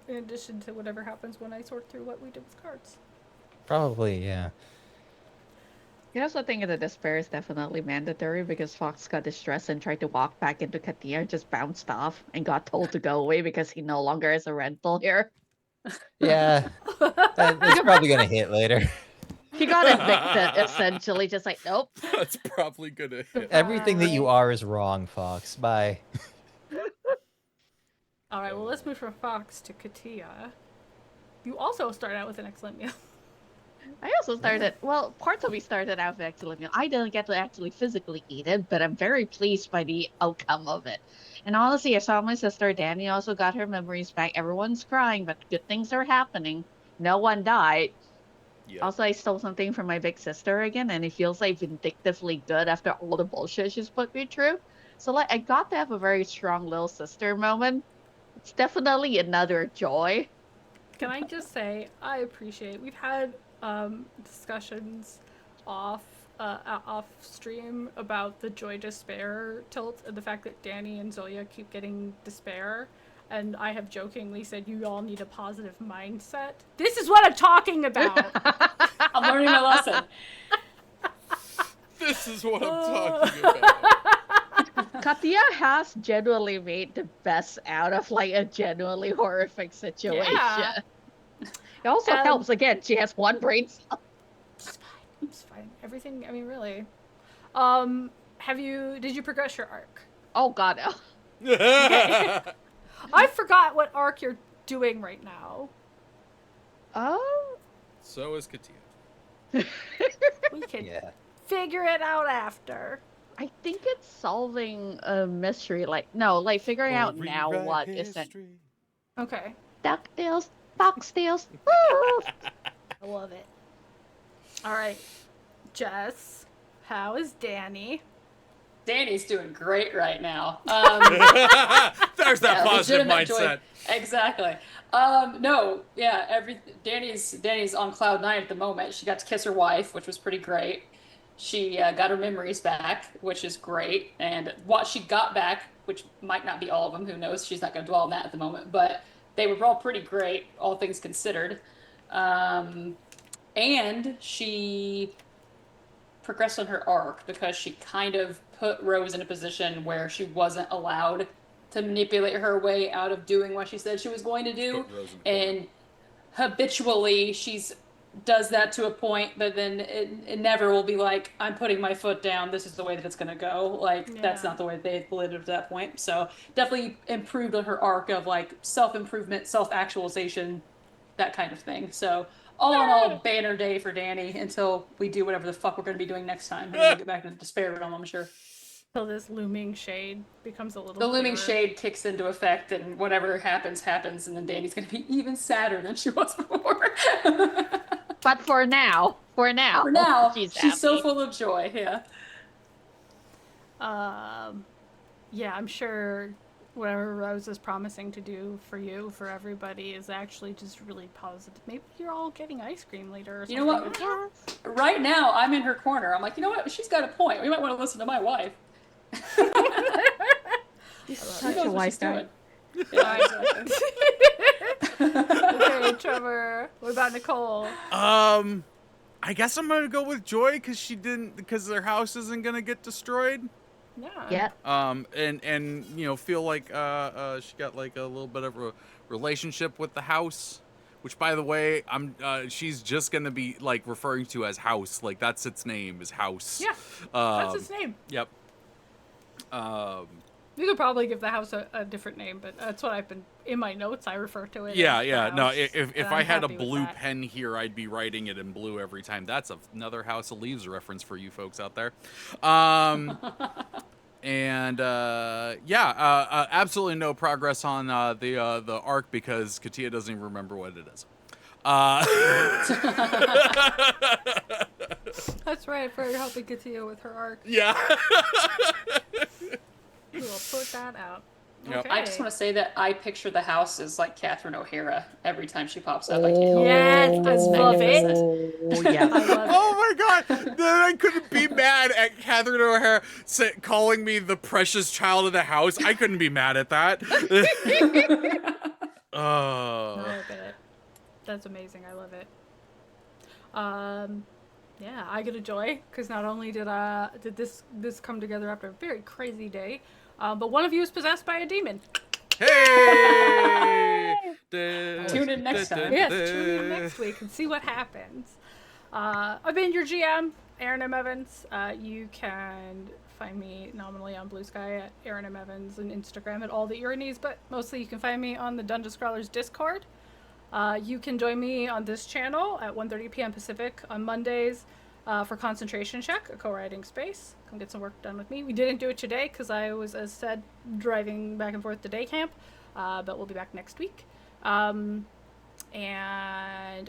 in addition to whatever happens when I sort through what we did with cards. Probably, yeah. You know, something in the despair is definitely mandatory because Fox got distressed and tried to walk back into Kathiya and just bounced off and got told to go away because he no longer is a rental here. Yeah, it's probably gonna hit later. He got evicted, essentially, just like, nope. That's probably gonna hit. Everything that you are is wrong, Fox. Bye. All right, well, let's move from Fox to Kathiya. You also start out with an excellent meal. I also started, well, parts of me started out with excellent meal. I didn't get to actually physically eat it, but I'm very pleased by the outcome of it. And honestly, I saw my sister Danny also got her memories back. Everyone's crying, but good things are happening. No one died. Yeah. Also, I stole something from my big sister again, and it feels like vindictively good after all the bullshit she's put me through. So, like, I got to have a very strong little sister moment. It's definitely another joy. Can I just say, I appreciate we've had discussions off stream about the joy despair tilt and the fact that Danny and Zoya keep getting despair, and I have jokingly said you all need a positive mindset. This is what I'm talking about. I'm learning my lesson. This is what I'm talking about. Kathiya has genuinely made the best out of like a genuinely horrific situation. Yeah. It also helps again. She has one brain cell. It's fine. Everything. I mean, really. Did you progress your arc? Oh god, no. I forgot what arc you're doing right now. Oh. So is Kathiya. We can Yeah. figure it out after. I think it's solving a mystery. Like figuring out now what is it. Okay. DuckTales, Foxtails. I love it. All right. Jess, how is Danny? Danny's doing great right now. There's that positive legitimate joy. mindset. Exactly. No, yeah, Danny's on cloud nine at the moment. She got to kiss her wife, which was pretty great. She got her memories back, which is great. And what she got back, which might not be all of them, who knows? She's not going to dwell on that at the moment. But they were all pretty great, all things considered. And she progressed on her arc because she kind of put Rose in a position where she wasn't allowed to manipulate her way out of doing what she said she was going to do. Put Rose in the corner. And habitually she's does that to a point, but then it never will be like, I'm putting my foot down, this is the way that it's gonna go. Like, that's not the way they lived up to that point. So definitely improved on her arc of like self-improvement, self-actualization, that kind of thing. So all in all, banner day for Danny until we do whatever the fuck we're gonna be doing next time. And we'll get back to the despair realm, I'm sure. So this looming shade becomes a little The looming clearer. shade kicks into effect, and whatever happens, happens, and then Danny's gonna be even sadder than she was before. But for now, For now, she's happy. so full of joy, yeah. Yeah, I'm sure whatever Rose is promising to do for you, for everybody, is actually just really positive. Maybe you're all getting ice cream later or something. You know what? Yes. Right now, I'm in her corner. I'm like, you know what? She's got a point. We might want to listen to my wife. She's Who such knows a what wise she's guy. doing? Yeah, exactly. Okay, Trevor. What about Nicole? I guess I'm gonna go with Joy because their house isn't gonna get destroyed. Yeah. Yeah. And you know, feel like she got like a little bit of a relationship with the house, which by the way, she's just gonna be like referring to as house, like that's its name is house. Yeah. That's its name. Yep. You could probably give the house a different name, but that's what I've been in my notes. I refer to it. Yeah, as the yeah. No, house, if and I I'm had a happy with blue that. pen here, I'd be writing it in blue every time. That's another House of Leaves reference for you folks out there. And absolutely no progress on the arc because Kathiya doesn't even remember what it is. That's right, for helping Kathiya with her arc. Yeah. We will put that out. Yep. Okay. I just want to say that I picture the house as like Catherine O'Hara every time she pops up. I can't help Yes, it. I It's love it. magnificent. Oh, yeah. I love it. Oh my god! Then I couldn't be mad at Catherine O'Hara calling me the precious child of the house. I couldn't be mad at that. No, Oh. I get it. That's amazing. I love it. Yeah, I get a joy because not only did this come together after a very crazy day, but one of you is possessed by a demon. Hey! Tune in next time. Yes, tune in next week and see what happens. I've been your GM, Aaron M. Evans. You can find me nominally on Blue Sky at Aaron M. Evans and Instagram at All the Ironies, but mostly you can find me on the Dungeon Scrawlers Discord. You can join me on this channel at 1:30 p.m. Pacific on Mondays for Concentration Check, a co-writing space. Come get some work done with me. We didn't do it today because I was, as said, driving back and forth to day camp, but we'll be back next week. And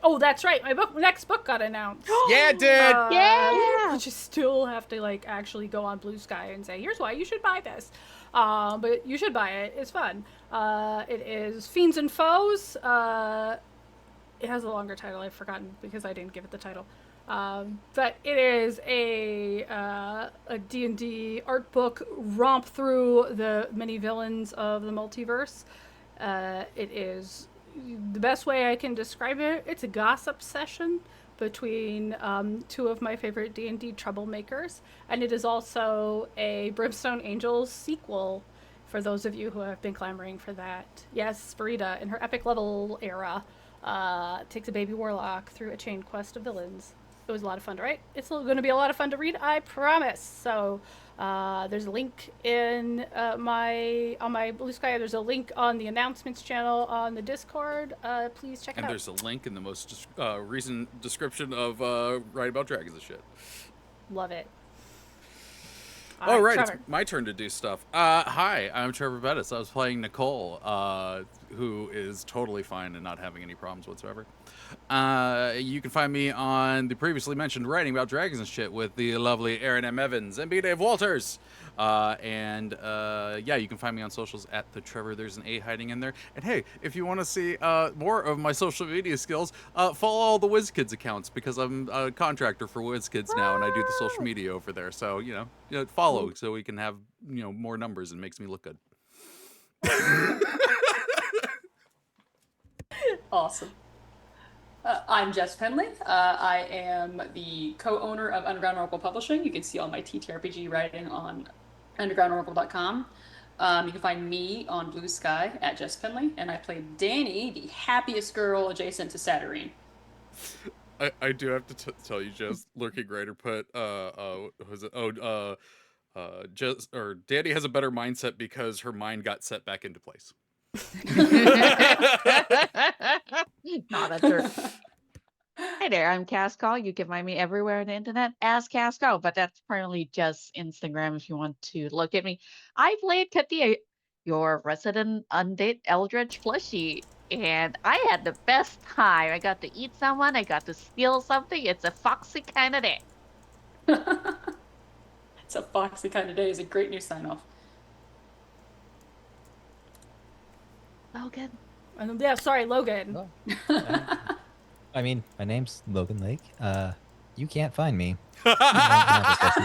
oh, that's right, my next book got announced. Yeah, it did. Yeah. But you still have to like actually go on Blue Sky and say, here's why you should buy this. But you should buy it. It's fun. It is Fiends and Foes. It has a longer title. I've forgotten because I didn't give it the title. But it is a D&D art book romp through the many villains of the multiverse. It is the best way I can describe it. It's a gossip session between two of my favorite D&D troublemakers, and it is also a Brimstone Angels sequel for those of you who have been clamoring for that. Yes, Farida, in her epic level era, takes a baby warlock through a chain quest of villains. It was a lot of fun to write. It's going to be a lot of fun to read, I promise. So there's a link in on my Blue Sky. There's a link on the announcements channel on the Discord. Please check it And out. there's a link in the most recent description of Write About Dragons and shit. Love it. All right, Trevor. it's my turn to do stuff. Hi, I'm Treavor Bettis. I was playing Nicoal, who is totally fine and not having any problems whatsoever. You can find me on the previously mentioned writing about dragons and shit with the lovely Aaron M. Evans and B. Dave Walters. Yeah, you can find me on socials at the Trevor. There's an A hiding in there. And hey, if you want to see more of my social media skills, follow all the WizKids accounts because I'm a contractor for WizKids now, and I do the social media over there. So follow so we can have more numbers and makes me look good. Awesome. I'm Jess Penley. I am the co-owner of Underground Oracle Publishing. You can see all my TTRPG writing on undergroundoracle.com. You can find me on Blue Sky at Jess Penley, and I play Danny, the happiest girl adjacent to Saturnine. I do have to tell you, Jess, Lurking Writer put was it? Jess or Danny has a better mindset because her mind got set back into place. Not a jerk. Hi there, I'm Cascal. You can find me everywhere on the internet as Cascal, but that's primarily just Instagram if you want to look at me. I played Kathiya, your resident undead eldritch plushie, and I had the best time. I got to eat someone, I got to steal something. It's a foxy kind of day. It's a foxy kind of day is a great new sign-off. Logan. Yeah, sorry, Logan. Oh. I mean, my name's Logan Lake. You can't find me. I don't have a social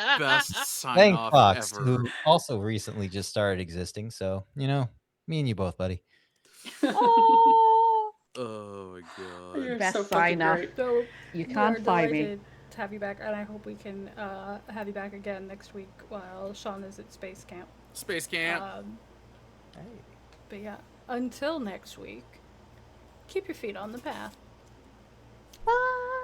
media. Best sign Playing off Fox, ever. who also recently just started existing. So me and you both, buddy. Oh, Oh my god. You're best so fucking sign-off. great. So You we can't are find me. delighted to have you back, and I hope we can have you back again next week while Sean is at space camp. Space camp. But yeah, until next week, keep your feet on the path. Bye.